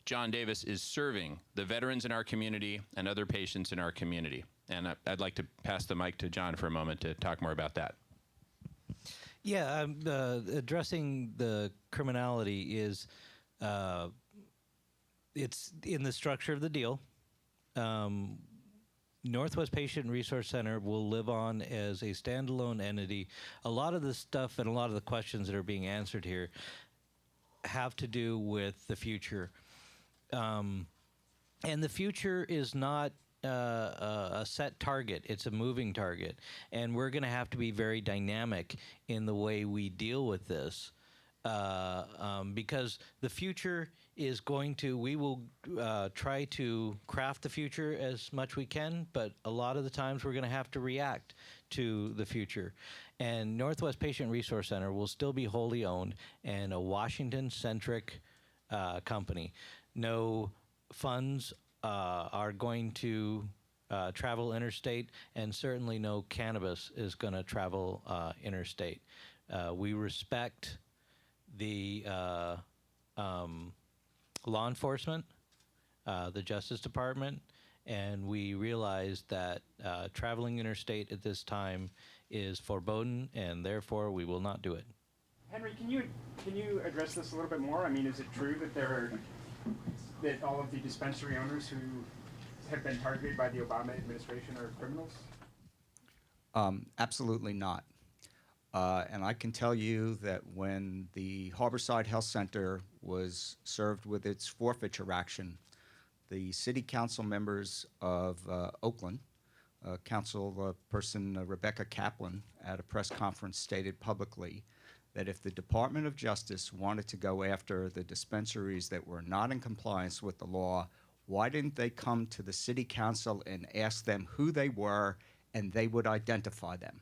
John Davis is serving the veterans in our community and other patients in our community. And I'd like to pass the mic to John for a moment to talk more about that. Yeah, addressing the criminality is, it's in the structure of the deal. Northwest Patient Resource Center will live on as a standalone entity. A lot of the stuff and a lot of the questions that are being answered here have to do with the future. And the future is not a set target. It's a moving target. And we're going to have to be very dynamic in the way we deal with this. Because the future is going to, we will try to craft the future as much we can, but a lot of the times we're going to have to react to the future. And Northwest Patient Resource Center will still be wholly owned and a Washington-centric company. No funds are going to travel interstate, and certainly no cannabis is going to travel interstate. We respect the law enforcement, the Justice Department, and we realize that traveling interstate at this time is forbidden, and therefore we will not do it. Henry, can you address this a little bit more? I mean, is it true that all of the dispensary owners who have been targeted by the Obama administration are criminals? Absolutely not. And I can tell you that when the Harborside Health Center was served with its forfeiture action, the city council members of Oakland, Councilperson Rebecca Kaplan, at a press conference stated publicly that if the Department of Justice wanted to go after the dispensaries that were not in compliance with the law, why didn't they come to the city council and ask them who they were, and they would identify them?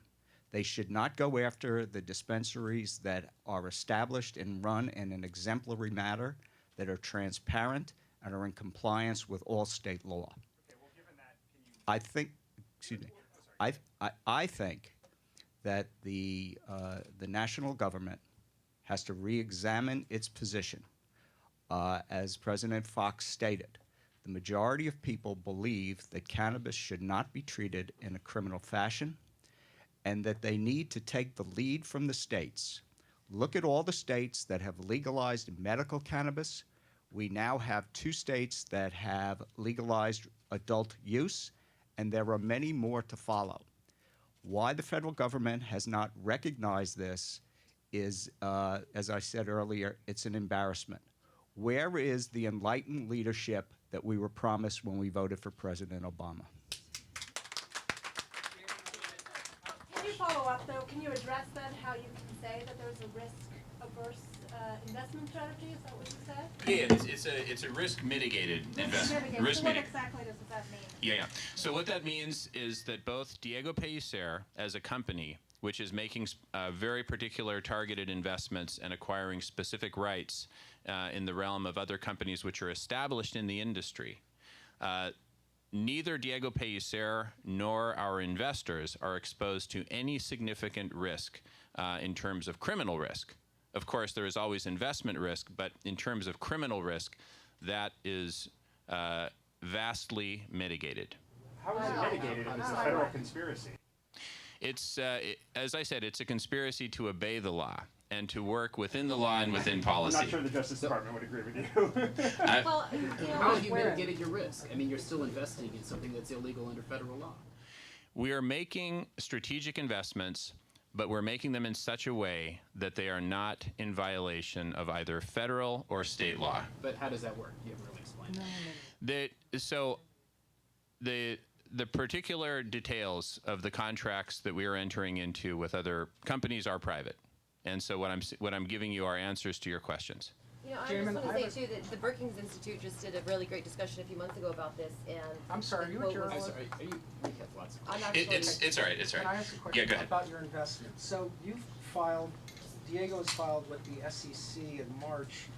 They should not go after the dispensaries that are established and run in an exemplary manner, that are transparent and are in compliance with all state law. Okay, well, given that, can you... I think, excuse me, I think that the national government has to re-examine its position. As President Fox stated, the majority of people believe that cannabis should not be treated in a criminal fashion, and that they need to take the lead from the states. Look at all the states that have legalized medical cannabis. We now have 2 states that have legalized adult use, and there are many more to follow. Why the federal government has not recognized this is, as I said earlier, it's an embarrassment. Where is the enlightened leadership that we were promised when we voted for President Obama? Can you follow up, though? Can you address that, how you can say that there's a risk-averse investment strategy? Is that what you said? Yeah, it's a risk-mitigated investment. So what exactly does that mean? Yeah. So what that means is that both Diego Pellicer, as a company, which is making very particular targeted investments and acquiring specific rights in the realm of other companies which are established in the industry, neither Diego Pellicer nor our investors are exposed to any significant risk in terms of criminal risk. Of course, there is always investment risk, but in terms of criminal risk, that is vastly mitigated. How is it mitigated if it's a federal conspiracy? It's, as I said, it's a conspiracy to obey the law and to work within the law and within policy. I'm not sure the Justice Department would agree with you. Well, you know, How have you mitigated your risk? I mean, you're still investing in something that's illegal under federal law. We are making strategic investments, but we're making them in such a way that they are not in violation of either federal or state law. But how does that work? You haven't really explained. The particular details of the contracts that we are entering into with other companies are private, and so what I'm giving you are answers to your questions. You know, I just want to say too that the Brookings Institute just did a really great discussion a few months ago about this, and I'm sorry, are you a journalist? Are you? We have lots of I'm questions. not It's all right. It's all Can I right. ask a question Yeah, go ahead. about your investment? So you've filed, Diego has filed with the SEC in March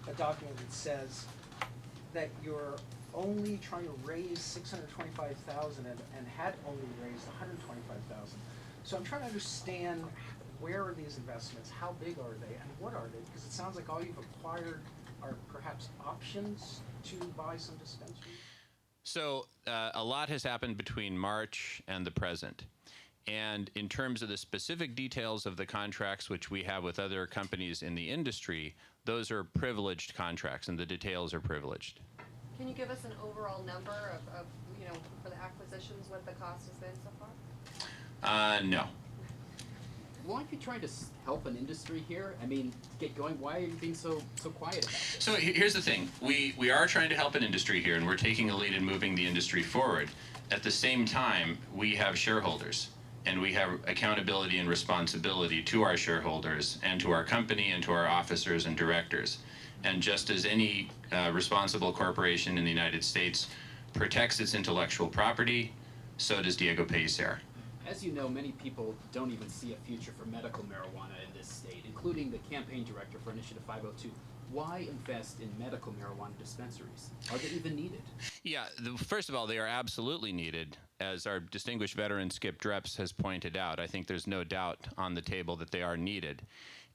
a document that says that you're only trying to raise $625,000 and had only raised $125,000. So I'm trying to understand, where are these investments? How big are they? And what are they? Because it sounds like all you've acquired are perhaps options to buy some dispensaries. So a lot has happened between March and the present. And in terms of the specific details of the contracts which we have with other companies in the industry, those are privileged contracts and the details are privileged. Can you give us an overall number of you know, for the acquisitions, what the cost has been so far? No. Why aren't you trying to help an industry here? I mean, to get going, why are you being so quiet about this? So here's the thing. We are trying to help an industry here, and we're taking a lead in moving the industry forward. At the same time, we have shareholders, and we have accountability and responsibility to our shareholders and to our company and to our officers and directors. And just as any responsible corporation in the United States protects its intellectual property, so does Diego Pellicer. As you know, many people don't even see a future for medical marijuana in this state, including the campaign director for Initiative 502. why invest in medical marijuana dispensaries? Are they even needed? Yeah, first of all, they are absolutely needed. As our distinguished veteran Skip Drepps has pointed out, I think there's no doubt on the table that they are needed.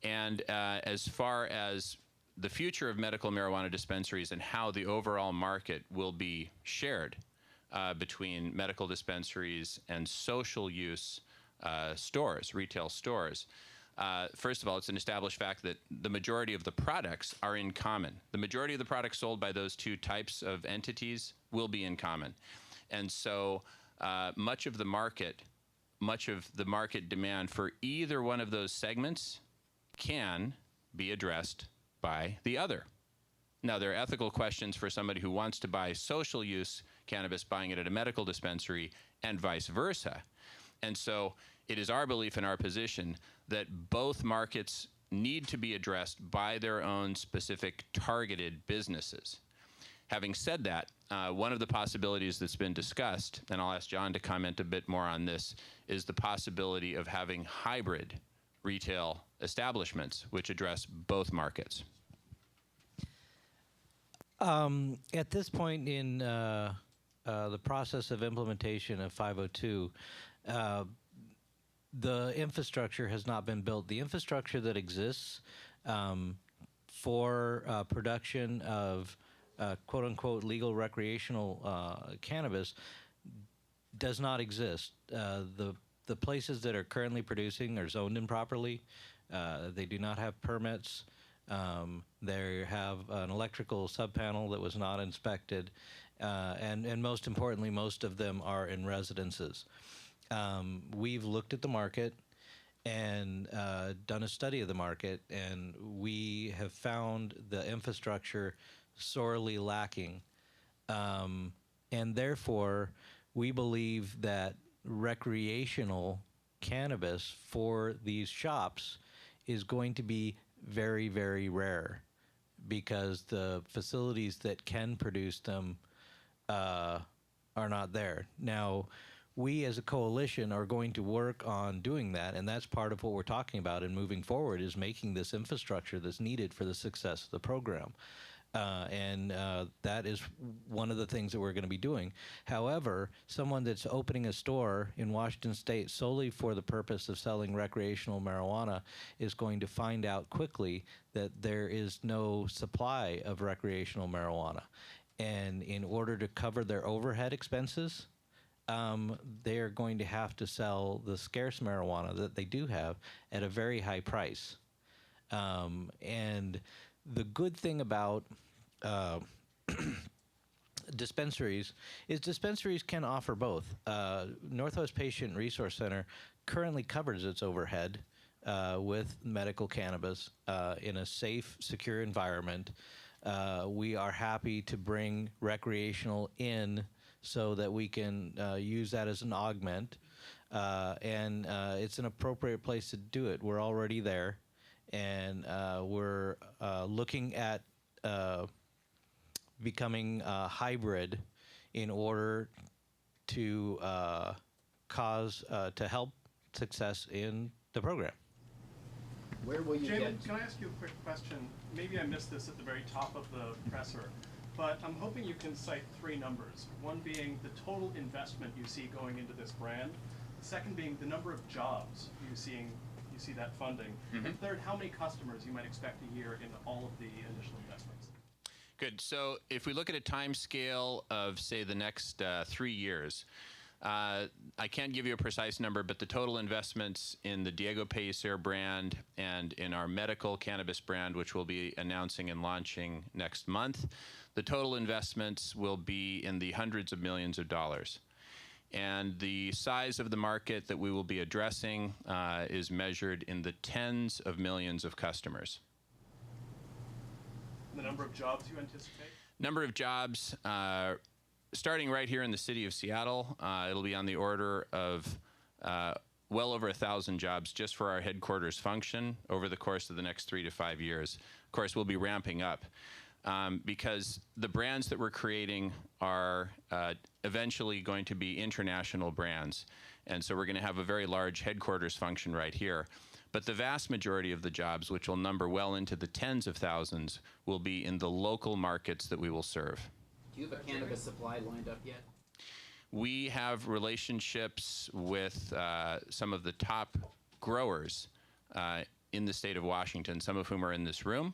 And as far as the future of medical marijuana dispensaries and how the overall market will be shared between medical dispensaries and social use stores, retail stores, first of all, it's an established fact that the majority of the products are in common. The majority of the products sold by those two types of entities will be in common. And so much of the market demand for either one of those segments can be addressed by the other. Now, there are ethical questions for somebody who wants to buy social use cannabis, buying it at a medical dispensary, and vice versa. And so it is our belief and our position that both markets need to be addressed by their own specific targeted businesses. Having said that, one of the possibilities that's been discussed, and I'll ask John to comment a bit more on this, is the possibility of having hybrid retail establishments which address both markets. At this point in the process of implementation of 502, the infrastructure has not been built. The infrastructure that exists for production of quote-unquote legal recreational cannabis does not exist. The places that are currently producing are zoned improperly. They do not have permits. They have an electrical subpanel that was not inspected. And most importantly, most of them are in residences. We've looked at the market and done a study of the market, and we have found the infrastructure sorely lacking. And therefore, we believe that recreational cannabis for these shops is going to be very, very rare because the facilities that can produce them are not there. Now, we as a coalition are going to work on doing that, and that's part of what we're talking about and moving forward is making this infrastructure that's needed for the success of the program. And that is one of the things that we're going to be doing. However, someone that's opening a store in Washington State solely for the purpose of selling recreational marijuana is going to find out quickly that there is no supply of recreational marijuana. And in order to cover their overhead expenses, they are going to have to sell the scarce marijuana that they do have at a very high price. And the good thing about dispensaries is dispensaries can offer both. Northwest Patient Resource Center currently covers its overhead with medical cannabis in a safe, secure environment. We are happy to bring recreational in so that we can use that as an augment. And it's an appropriate place to do it. We're already there. And we're looking at becoming hybrid in order to to help success in the program. Where will you Jamen, get? can I ask you a quick question? Maybe I missed this at the very top of the presser, but I'm hoping you can cite three numbers. One being the total investment you see going into this brand. The second being the number of jobs you see that funding. Mm-hmm. And third, how many customers you might expect a year in all of the initial investments. Good. So if we look at a time scale of, say, the next 3 years, I can't give you a precise number, but the total investments in the Diego Pellicer brand and in our medical cannabis brand, which we'll be announcing and launching next month, the total investments will be in the hundreds of millions of dollars. And the size of the market that we will be addressing is measured in the tens of millions of customers. The number of jobs you anticipate? Number of jobs, starting right here in the city of Seattle, it'll be on the order of well over 1,000 jobs just for our headquarters function over the course of the next 3 to 5 years. Of course, we'll be ramping up because the brands that we're creating are eventually going to be international brands. And so we're going to have a very large headquarters function right here. But the vast majority of the jobs, which will number well into the tens of thousands, will be in the local markets that we will serve. Do you have a cannabis supply lined up yet? We have relationships with some of the top growers in the state of Washington, some of whom are in this room,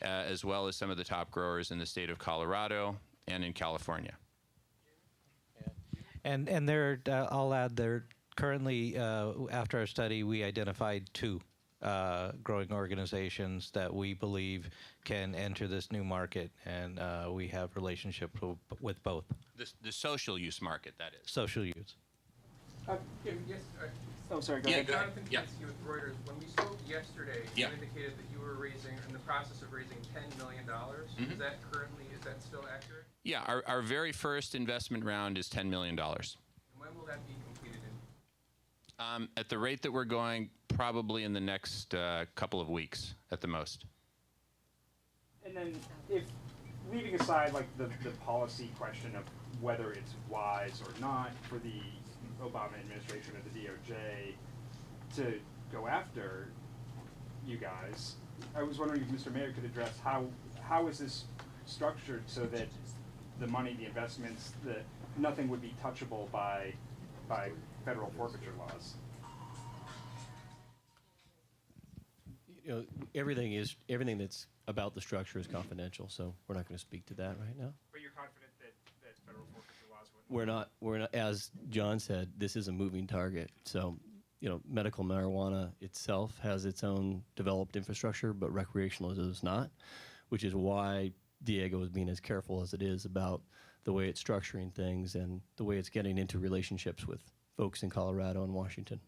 as well as some of the top growers in the state of Colorado and in California. And there, I'll add, there currently, after our study, we identified 2 growing organizations that we believe can enter this new market, and we have relationships with both. The social use market, that is. Social use. Yes. Oh, sorry. Go ahead. Jonathan Yeah. Kinsey with Reuters. When we spoke yesterday, Yeah. you indicated that you were in the process of raising $10 million. Mm-hmm. Is that still accurate? Yeah, our very first investment round is $10 million. And when will that be completed in? At the rate that we're going, probably in the next couple of weeks at the most. And then, if leaving aside like the policy question of whether it's wise or not for the Obama administration or the DOJ to go after you guys, I was wondering if Mr. Moyer could address how is this structured so that the money, the investments, that nothing would be touchable by federal forfeiture laws. You know, everything that's about the structure is confidential, so we're not going to speak to that right now. But you're confident that federal forfeiture laws wouldn't? We're not. As John said, this is a moving target. So, you know, medical marijuana itself has its own developed infrastructure, but recreational is not, which is why Diego is being as careful as it is about the way it's structuring things and the way it's getting into relationships with folks in Colorado and Washington.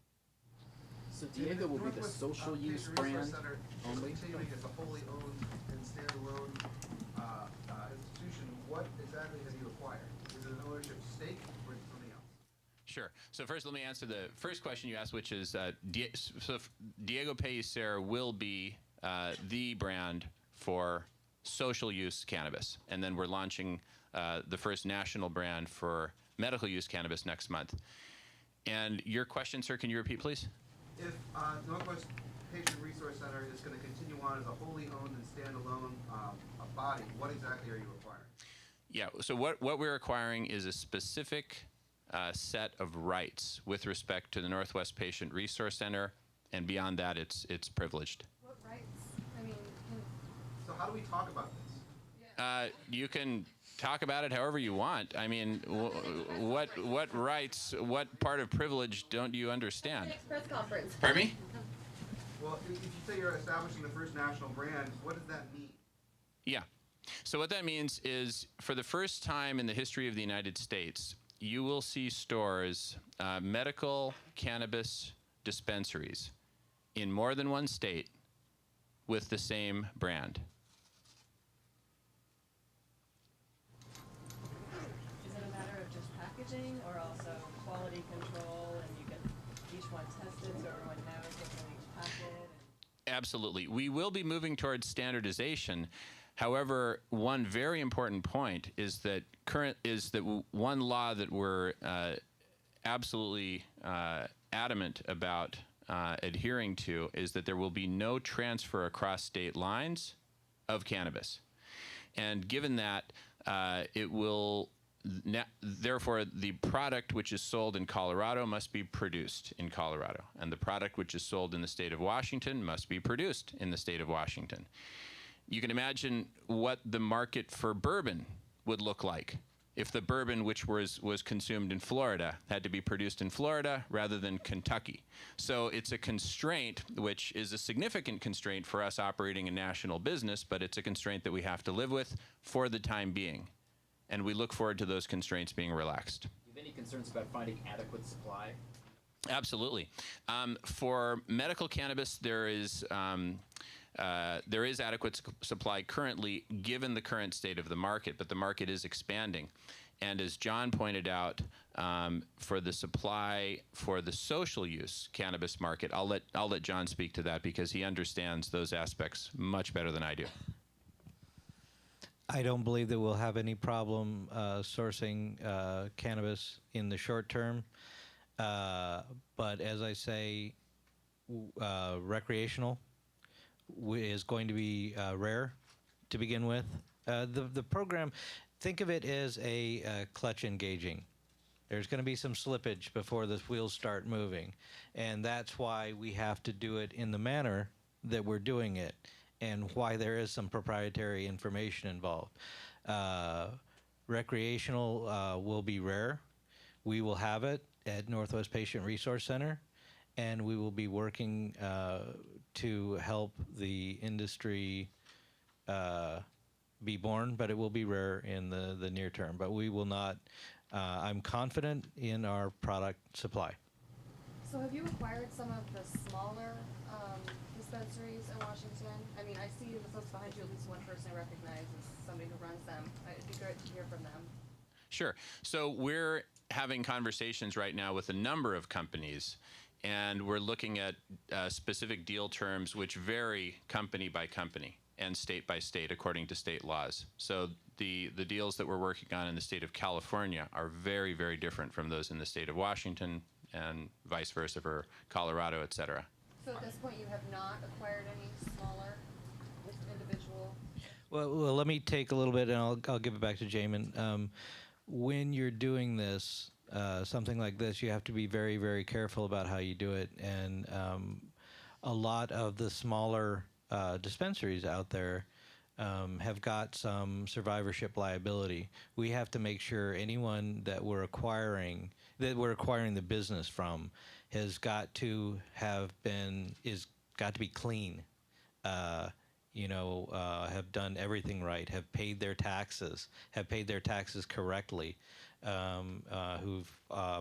So Diego will be the social use brand only? Continuing as a wholly owned and standalone institution, what exactly have you acquired? Is it an ownership stake or something else? Sure. So first, let me answer the first question you asked, which is Diego Pellicer will be the brand for social use cannabis, and then we're launching the first national brand for medical use cannabis next month. And your question, sir, can you repeat, please? If Northwest Patient Resource Center is going to continue on as a wholly owned and standalone body, what exactly are you acquiring? Yeah, so what we're acquiring is a specific set of rights with respect to the Northwest Patient Resource Center, and beyond that, it's privileged. What rights? I mean, So how do we talk about this? You can talk about it however you want. I mean, what rights, what part of privilege don't you understand? Next press conference. Pardon me? Well, if you say you're establishing the first national brand, what does that mean? Yeah. So what that means is, for the first time in the history of the United States, you will see stores, medical cannabis dispensaries in more than one state with the same brand. Is it a matter of just packaging or also quality control, and you get each one tested so everyone knows what's in each packet? Absolutely. We will be moving towards standardization. However, one very important point is that one law that we're absolutely adamant about adhering to is that there will be no transfer across state lines of cannabis. And given that, it will therefore, the product which is sold in Colorado must be produced in Colorado, and the product which is sold in the state of Washington must be produced in the state of Washington. You can imagine what the market for bourbon would look like if the bourbon which was consumed in Florida had to be produced in Florida rather than Kentucky. So it's a constraint, which is a significant constraint for us operating a national business, but it's a constraint that we have to live with for the time being. And we look forward to those constraints being relaxed. Do you have any concerns about finding adequate supply? Absolutely. For medical cannabis, there is adequate supply currently, given the current state of the market, but the market is expanding. And as John pointed out, for the supply for the social use cannabis market, I'll let John speak to that because he understands those aspects much better than I do. I don't believe that we'll have any problem sourcing cannabis in the short term. But as I say, recreational is going to be rare to begin with. The program, think of it as a clutch engaging. There's going to be some slippage before the wheels start moving, and that's why we have to do it in the manner that we're doing it, and why there is some proprietary information involved. Recreational will be rare. We will have it at Northwest Patient Resource Center, and we will be working to help the industry be born, but it will be rare in the near term. But we will not, I'm confident in our product supply. So have you acquired some of the smaller dispensaries in Washington? I mean, I see the folks behind you, at least one person I recognize as somebody who runs them. It'd be great to hear from them. Sure. So we're having conversations right now with a number of companies, and we're looking at specific deal terms which vary company by company and state by state according to state laws. So the deals that we're working on in the state of California are very, very different from those in the state of Washington, and vice versa for Colorado, et cetera. So at this point, you have not acquired any smaller individual? Well, let me take a little bit, and I'll give it back to Jamen. When you're doing this, something like this, you have to be very, very careful about how you do it. And a lot of the smaller dispensaries out there have got some survivorship liability. We have to make sure anyone that we're acquiring the business from has got to be clean. Have done everything right, have paid their taxes correctly, who've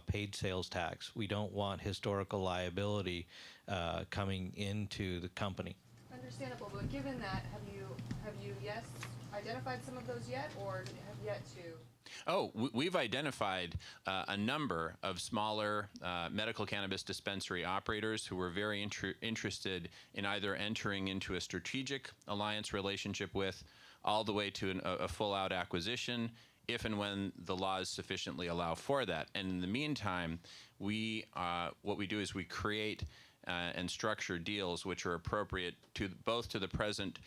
paid sales tax. We don't want historical liability coming into the company. Understandable, but given that, have you identified some of those yet, or have yet to? Oh, we've identified a number of smaller medical cannabis dispensary operators who were very interested in either entering into a strategic alliance relationship with, all the way to a full-out acquisition, if and when the laws sufficiently allow for that. And in the meantime, what we do is we create and structure deals which are appropriate to both to the present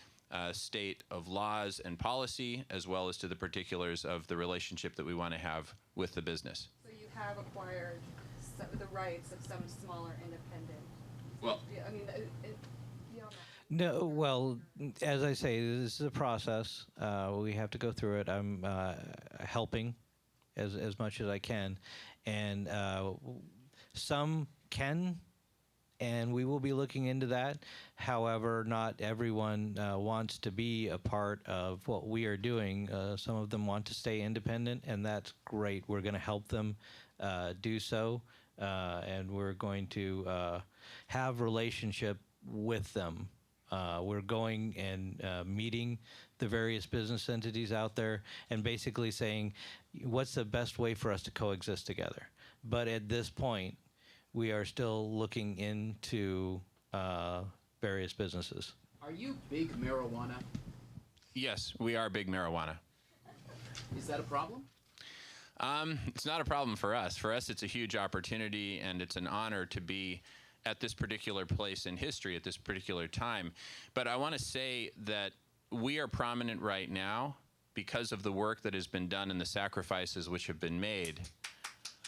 state of laws and policy, as well as to the particulars of the relationship that we want to have with the business. So you have acquired the rights of some smaller independent. Well, I mean, No, well, as I say, this is a process. We have to go through it. I'm helping as much as I can, and some can. And we will be looking into that. However, not everyone wants to be a part of what we are doing. Some of them want to stay independent, and that's great. We're going to help them do so, and we're going to have relationship with them. We're going and meeting the various business entities out there and basically saying, what's the best way for us to coexist together? But at this point, we are still looking into various businesses. Are you big marijuana? Yes, we are big marijuana. Is that a problem? It's not a problem for us. For us, it's a huge opportunity, and it's an honor to be at this particular place in history at this particular time. But I want to say that we are prominent right now because of the work that has been done and the sacrifices which have been made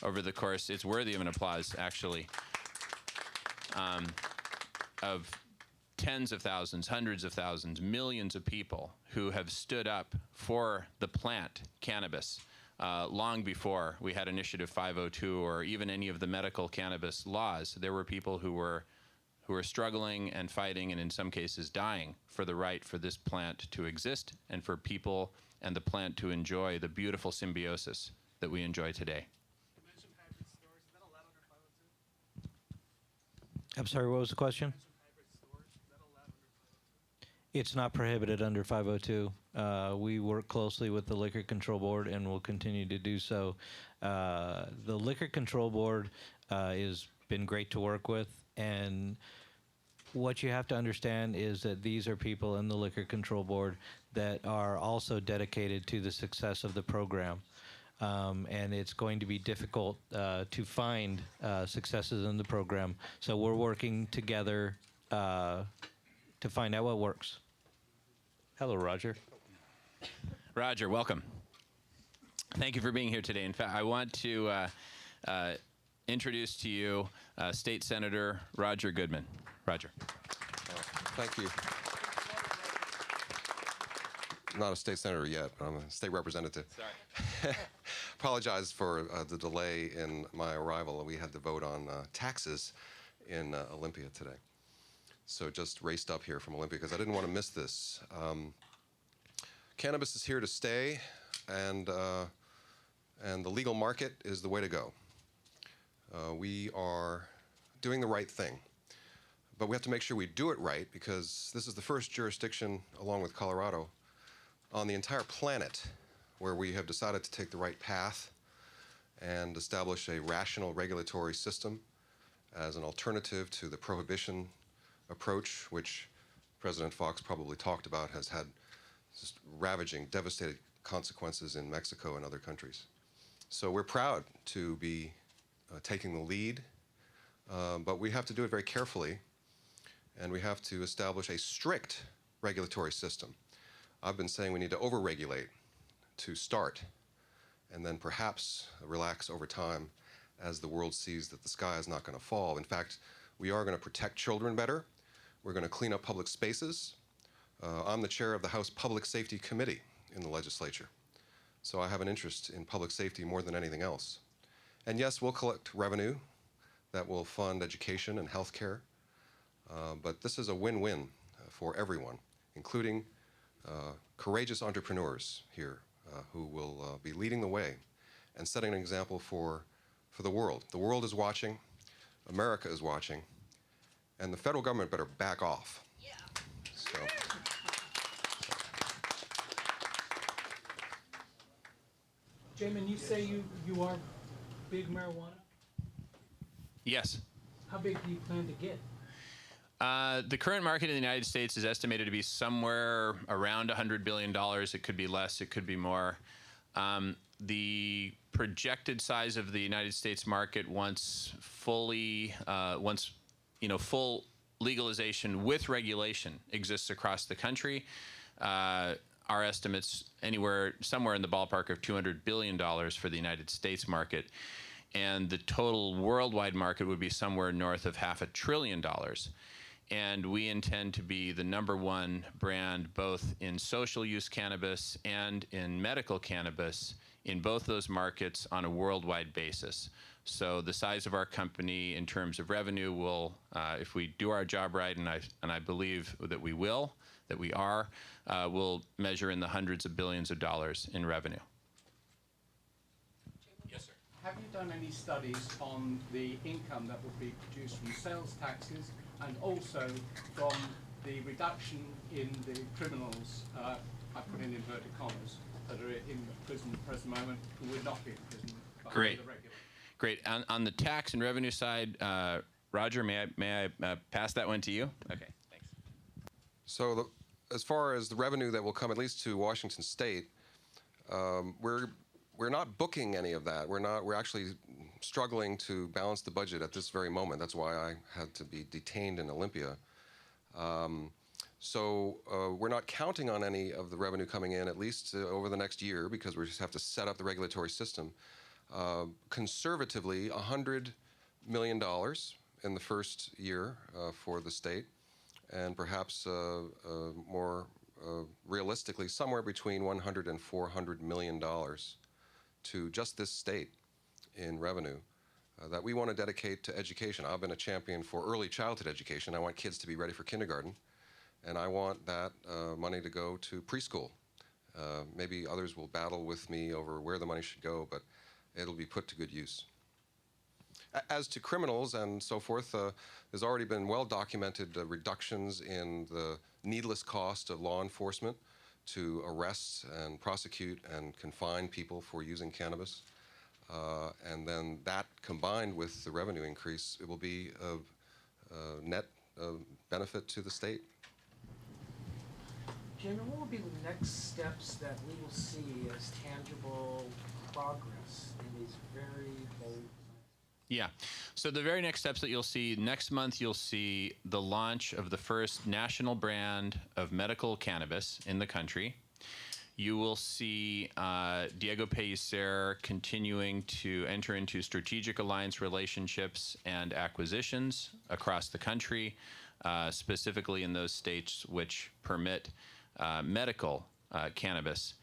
over the course. It's worthy of an applause, actually, of tens of thousands, hundreds of thousands, millions of people who have stood up for the plant, cannabis, long before we had Initiative 502 or even any of the medical cannabis laws. There were people who were struggling and fighting, and in some cases dying, for the right for this plant to exist and for people and the plant to enjoy the beautiful symbiosis that we enjoy today. I'm sorry, what was the question? It's not prohibited under 502. We work closely with the Liquor Control Board and will continue to do so. The Liquor Control Board has been great to work with, and what you have to understand is that these are people in the Liquor Control Board that are also dedicated to the success of the program. and it's going to be difficult to find successes in the program. So we're working together to find out what works. Hello, Roger. Roger, welcome. Thank you for being here today. In fact, I want to introduce to you State Senator Roger Goodman. Roger. Thank you. I'm not a state senator yet, but I'm a state representative. Sorry. Apologize for the delay in my arrival. We had to vote on taxes in Olympia today. So just raced up here from Olympia because I didn't want to miss this. Cannabis is here to stay, and the legal market is the way to go. We are doing the right thing, but we have to make sure we do it right because this is the first jurisdiction, along with Colorado, on the entire planet where we have decided to take the right path and establish a rational regulatory system as an alternative to the prohibition approach, which President Fox probably talked about, has had just ravaging, devastating consequences in Mexico and other countries. So we're proud to be taking the lead, but we have to do it very carefully, and we have to establish a strict regulatory system. I've been saying we need to overregulate to start, and then perhaps relax over time as the world sees that the sky is not going to fall. In fact, we are going to protect children better. We're going to clean up public spaces. I'm the chair of the House Public Safety Committee in the legislature, so I have an interest in public safety more than anything else. And yes, we'll collect revenue that will fund education and health care, but this is a win-win for everyone, including courageous entrepreneurs here who will be leading the way and setting an example for the world. The world is watching, America is watching, and the federal government better back off. Yeah. So. Jamen, you say you are big marijuana? Yes. How big do you plan to get? The current market in the United States is estimated to be somewhere around $100 billion. It could be less, it could be more. The projected size of the United States market once full legalization with regulation exists across the country. Our estimates somewhere in the ballpark of $200 billion for the United States market. And the total worldwide market would be somewhere north of $500 billion. And we intend to be the #1 brand both in social use cannabis and in medical cannabis in both those markets on a worldwide basis. So the size of our company in terms of revenue will, if we do our job right, and I believe that we will, that we are, will measure in the hundreds of billions of dollars in revenue. Yes, sir. Have you done any studies on the income that will be produced from sales taxes and also from the reduction in the criminals, I put in inverted commas, that are in prison at the present moment who would not be in prison? Great. Great. On the tax and revenue side, Roger, may I pass that one to you? Okay, thanks. So as far as the revenue that will come at least to Washington State, we're not booking any of that. We're actually struggling to balance the budget at this very moment. That's why I had to be detained in Olympia. So we're not counting on any of the revenue coming in, at least over the next year, because we just have to set up the regulatory system. Conservatively, $100 million in the first year for the state, and perhaps more realistically, somewhere between $100 and $400 million to just this state in revenue that we want to dedicate to education. I've been a champion for early childhood education. I want kids to be ready for kindergarten, and I want that money to go to preschool. Maybe others will battle with me over where the money should go, but it'll be put to good use. As to criminals and so forth, there's already been well-documented reductions in the needless cost of law enforcement to arrest and prosecute and confine people for using cannabis. And then that combined with the revenue increase, it will be a net benefit to the state. Jim, what will be the next steps that we will see as tangible progress in these very bold Yeah. So the very next steps that you'll see next month, you'll see the launch of the first national brand of medical cannabis in the country. You will see Diego Pellicer continuing to enter into strategic alliance relationships and acquisitions across the country, specifically in those states which permit medical cannabis.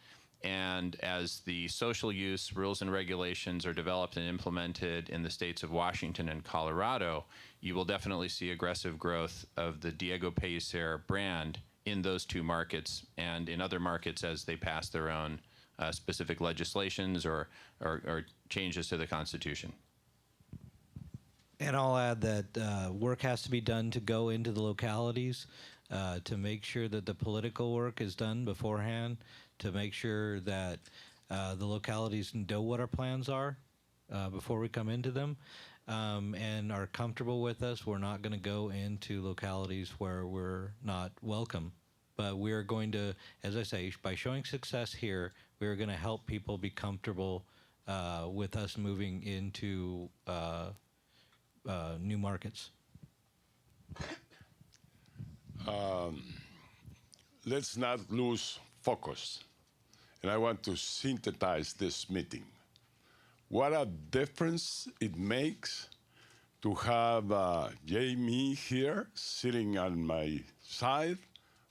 And as the social use rules and regulations are developed and implemented in the states of Washington and Colorado, you will definitely see aggressive growth of the Diego Pellicer brand in those two markets and in other markets as they pass their own specific legislations or changes to the Constitution. And I'll add that work has to be done to go into the localities to make sure that the political work is done beforehand, to make sure that the localities know what our plans are before we come into them and are comfortable with us. We're not going to go into localities where we're not welcome. But we're going to, as I say, by showing success here, we're going to help people be comfortable with us moving into new markets. Let's not lose focus. And I want to synthesize this meeting. What a difference it makes to have Jamie here sitting on my side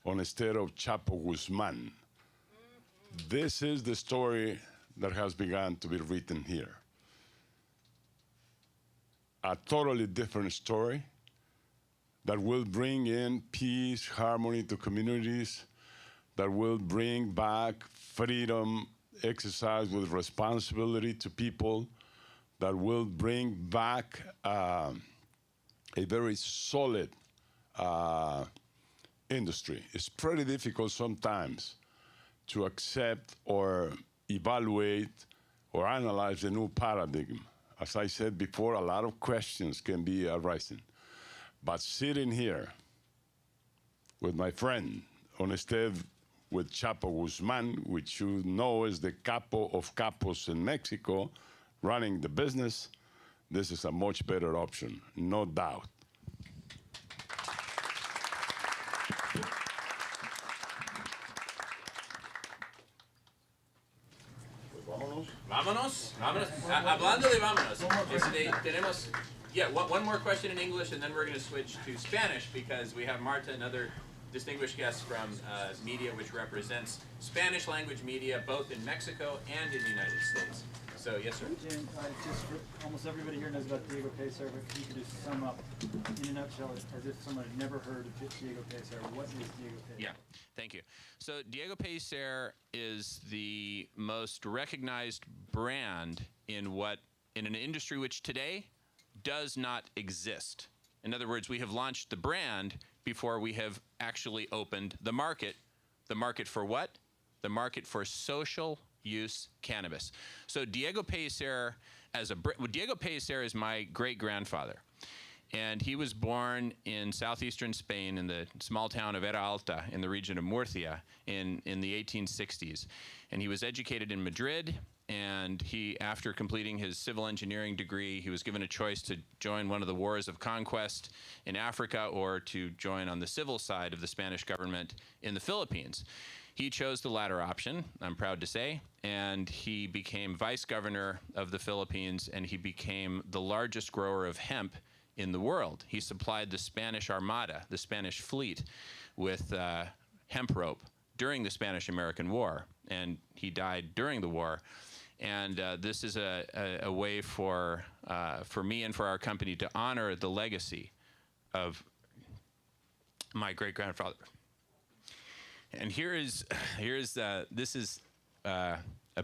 instead of Chapo Guzman. This is the story that has begun to be written here. A totally different story that will bring in peace, harmony to communities, that will bring back freedom, exercise with responsibility to people, that will bring back a very solid industry. It's pretty difficult sometimes to accept or evaluate or analyze the new paradigm. As I said before, a lot of questions can be arising. But sitting here with my friend, instead with Chapo Guzman, which you know is the capo of capos in Mexico, running the business, this is a much better option, no doubt. Vámonos. Hablando de vámonos. Tenemos, one more question in English, and then we're going to switch to Spanish because we have Marta, another distinguished guest from media which represents Spanish language media both in Mexico and in the United States. So, yes, sir. Jim, almost everybody here knows about Diego Pellicer, but if you could just sum up in a nutshell as if someone had never heard of Diego Pellicer, what is Diego Pellicer? Yeah, thank you. So Diego Pellicer is the most recognized brand in an industry which today does not exist. In other words, we have launched the brand before we have actually opened the market. The market for what? The market for social use cannabis. So Diego Pellicer Diego Pellicer is my great-grandfather. And he was born in southeastern Spain in the small town of Era Alta in the region of Murcia in the 1860s. And he was educated in Madrid, and after completing his civil engineering degree, he was given a choice to join one of the wars of conquest in Africa or to join on the civil side of the Spanish government in the Philippines. He chose the latter option, I'm proud to say, and he became vice governor of the Philippines, and he became the largest grower of hemp in the world. He supplied the Spanish Armada, the Spanish fleet, with hemp rope during the Spanish-American War, and he died during the war. And this is a way for me and for our company to honor the legacy of my great-grandfather. And this is a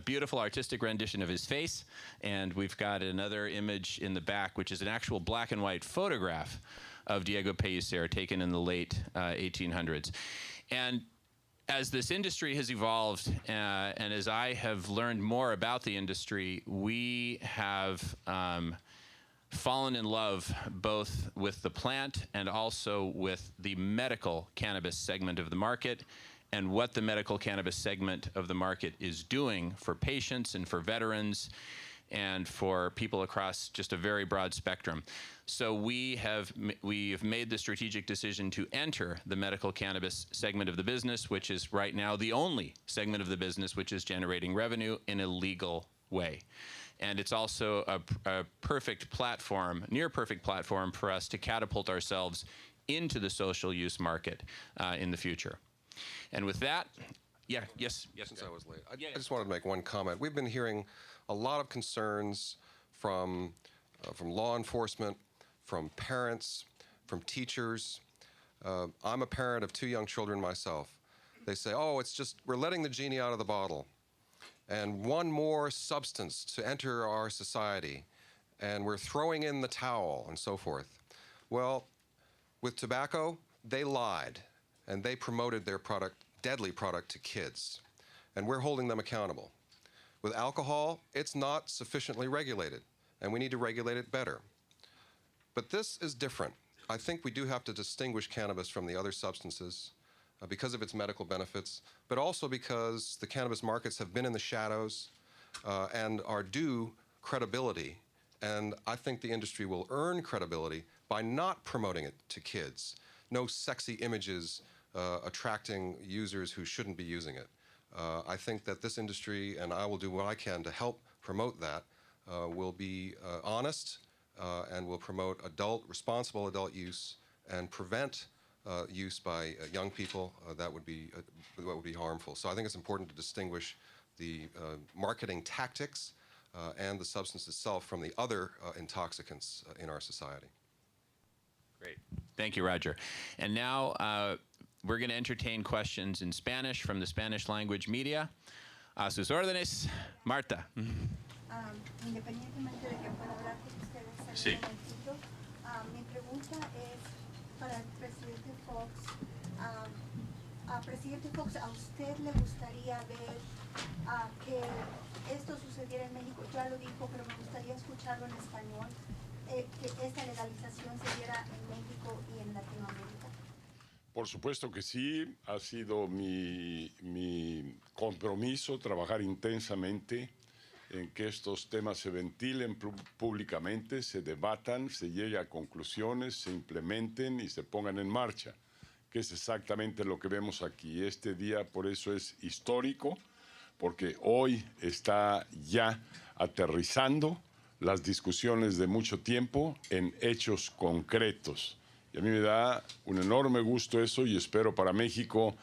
beautiful artistic rendition of his face, and we've got another image in the back, which is an actual black and white photograph of Diego Pellicer taken in the late 1800s. And as this industry has evolved, and as I have learned more about the industry, we have fallen in love both with the plant and also with the medical cannabis segment of the market. and what the medical cannabis segment of the market is doing for patients and for veterans and for people across just a very broad spectrum. So we've made the strategic decision to enter the medical cannabis segment of the business, which is right now the only segment of the business which is generating revenue in a legal way. And it's also a perfect platform, near perfect platform for us to catapult ourselves into the social use market in the future. And with that, yes. Since I was late, I just wanted to make one comment. We've been hearing a lot of concerns from law enforcement, from parents, from teachers. I'm a parent of 2 young children myself. They say, oh, it's just, we're letting the genie out of the bottle. And one more substance to enter our society, and we're throwing in the towel, and so forth. Well, with tobacco, they lied, and they promoted their product, deadly product, to kids. And we're holding them accountable. With alcohol, it's not sufficiently regulated, and we need to regulate it better. But this is different. I think we do have to distinguish cannabis from the other substances because of its medical benefits, but also because the cannabis markets have been in the shadows and are due credibility. And I think the industry will earn credibility by not promoting it to kids. No sexy images attracting users who shouldn't be using it. I think that this industry, and I will do what I can to help promote that, will be honest and will promote responsible adult use and prevent use by young people that would be harmful. So I think it's important to distinguish the marketing tactics and the substance itself from the other intoxicants in our society. Great. Thank you, Roger. And now we're going to entertain questions in Spanish from the Spanish language media. A sus órdenes, Marta. Independientemente de que pueda hablar con ustedes en Sí. un momentito, mi pregunta es para el presidente Fox. Presidente Fox, ¿a usted le gustaría ver que esto sucediera en México? Ya lo dijo, pero me gustaría escucharlo en español, que esta legalización se diera en México y en Latinoamérica. Por supuesto que sí, ha sido mi compromiso trabajar intensamente en que estos temas se ventilen públicamente, se debatan, se llegue a conclusiones, se implementen y se pongan en marcha, que es exactamente lo que vemos aquí. Este día por eso es histórico, porque hoy está ya aterrizando las discusiones de mucho tiempo en hechos concretos. Y a mí me da un enorme gusto eso y espero para México,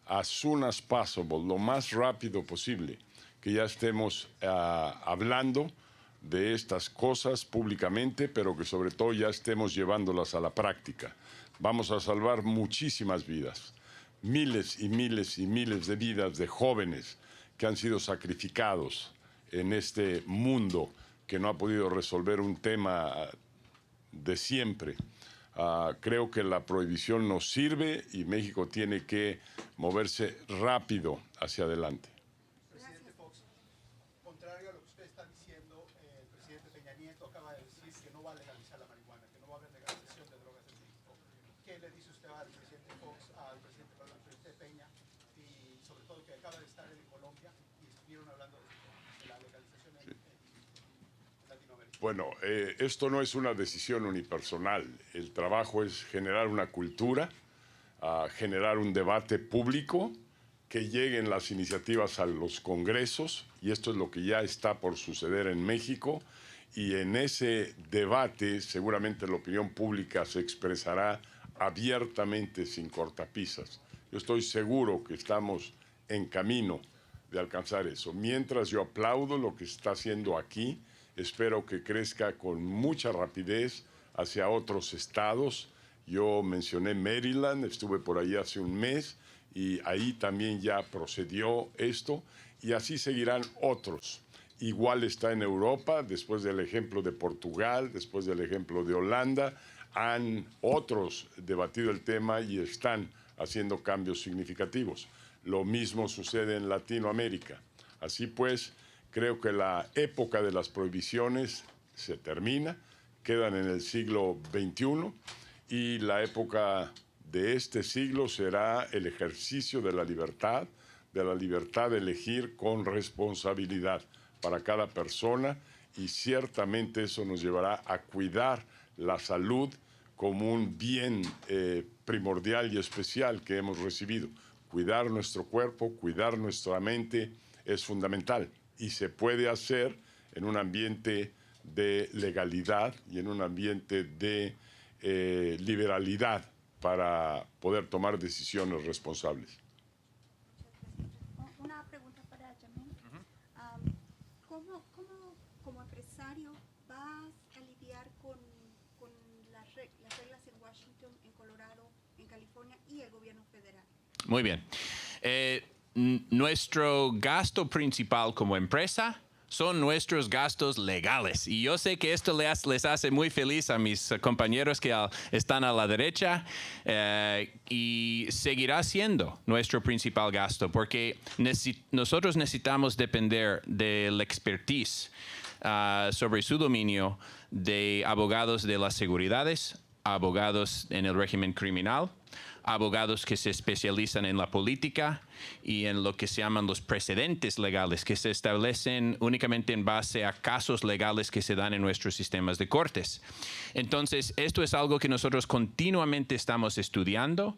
as soon as possible, lo más rápido posible, que ya estemos hablando de estas cosas públicamente, pero que sobre todo ya estemos llevándolas a la práctica. Vamos a salvar muchísimas vidas, miles y miles y miles de vidas de jóvenes que han sido sacrificados en este mundo que no ha podido resolver un tema de siempre. Creo que la prohibición nos sirve y México tiene que moverse rápido hacia adelante. Presidente Fox, contrario a lo que usted está diciendo, el presidente Peña Nieto acaba de decir que no va a legalizar la marihuana, que no va a haber legalización de drogas en México. ¿Qué le dice usted al presidente Fox, al presidente Peña, y sobre todo que acaba de estar en Colombia y estuvieron hablando de la legalización en Latinoamérica? Bueno, esto no es una decisión unipersonal. El trabajo es generar una cultura, generar un debate público, que lleguen las iniciativas a los congresos, y esto es lo que ya está por suceder en México, y en ese debate seguramente la opinión pública se expresará abiertamente, sin cortapisas. Yo estoy seguro que estamos en camino de alcanzar eso. Mientras yo aplaudo lo que se está haciendo aquí, espero que crezca con mucha rapidez hacia otros estados. Yo mencioné Maryland, estuve por ahí hace un mes, y ahí también ya procedió esto, y así seguirán otros. Igual está en Europa, después del ejemplo de Portugal, después del ejemplo de Holanda, han otros debatido el tema y están haciendo cambios significativos. Lo mismo sucede en Latinoamérica. Así pues, creo que la época de las prohibiciones se termina, quedan en el siglo XXI, y la época de este siglo será el ejercicio de la libertad de elegir con responsabilidad para cada persona, y ciertamente eso nos llevará a cuidar la salud como un bien primordial y especial que hemos recibido. Cuidar nuestro cuerpo, cuidar nuestra mente es fundamental, y se puede hacer en un ambiente de legalidad y en un ambiente de liberalidad para poder tomar decisiones responsables. Una pregunta para Jamen. ¿Cómo, como empresario, vas a lidiar con las reglas en Washington, en Colorado, en California y el gobierno federal? Muy bien. Nuestro gasto principal como empresa son nuestros gastos legales. Y yo sé que esto les hace muy feliz a mis compañeros que están a la derecha, y seguirá siendo nuestro principal gasto, porque nosotros necesitamos depender del expertise sobre su dominio de abogados de las seguridades, abogados en el régimen criminal, abogados que se especializan en la política y en lo que se llaman los precedentes legales, que se establecen únicamente en base a casos legales que se dan en nuestros sistemas de cortes. Entonces, esto es algo que nosotros continuamente estamos estudiando,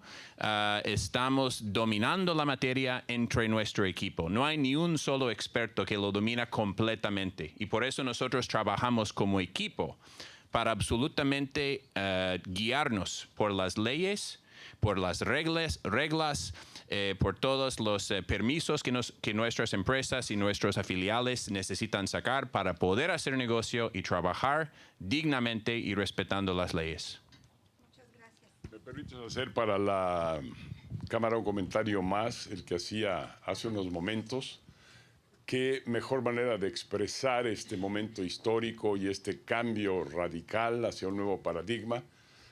estamos dominando la materia entre nuestro equipo. No hay ni un solo experto que lo domina completamente, y por eso nosotros trabajamos como equipo para absolutamente guiarnos por las leyes, por las reglas, por todos los permisos que nuestras empresas y nuestros afiliados necesitan sacar para poder hacer negocio y trabajar dignamente y respetando las leyes. Muchas gracias. ¿Me permites hacer para la Cámara un comentario más, el que hacía hace unos momentos? Qué mejor manera de expresar este momento histórico y este cambio radical hacia un nuevo paradigma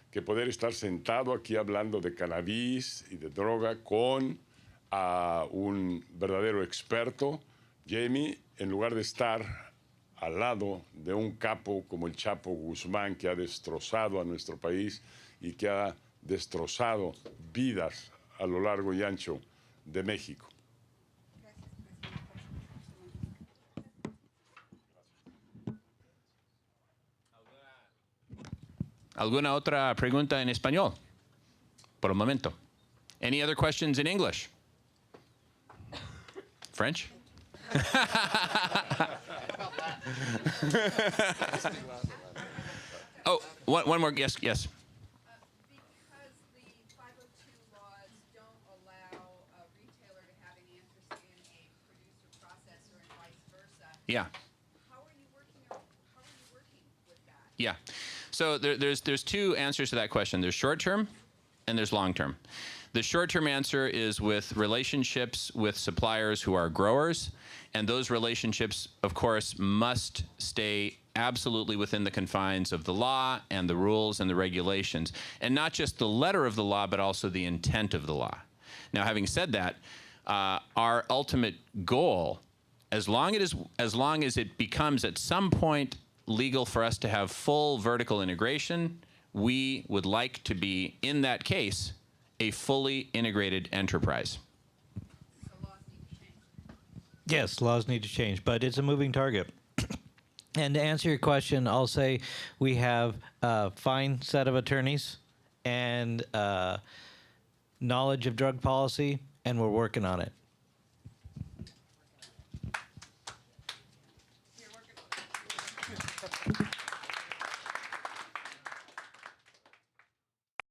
que poder estar sentado aquí hablando de cannabis y de droga con un verdadero experto, Jamie, en lugar de estar al lado de un capo como el Chapo Guzmán, que ha destrozado a nuestro país y que ha destrozado vidas a lo largo y ancho de México. ¿Alguna otra pregunta en español? Por el momento. Any other questions in English? French? Oh, one more. Yes, yes. Because the 502 laws don't allow a retailer to have any interest in a producer processor and vice versa. Yeah. How are you working with that? Yeah. So there's two answers to that question. There's short term and there's long term. The short term answer is with relationships with suppliers who are growers, and those relationships, of course, must stay absolutely within the confines of the law and the rules and the regulations, and not just the letter of the law, but also the intent of the law. Now, having said that, our ultimate goal, as long as it becomes at some point legal for us to have full vertical integration, we would like to be, in that case, a fully integrated enterprise. So laws need to change. Yes, laws need to change, but it's a moving target. And to answer your question, I'll say we have a fine set of attorneys and knowledge of drug policy, and we're working on it. You're working on it.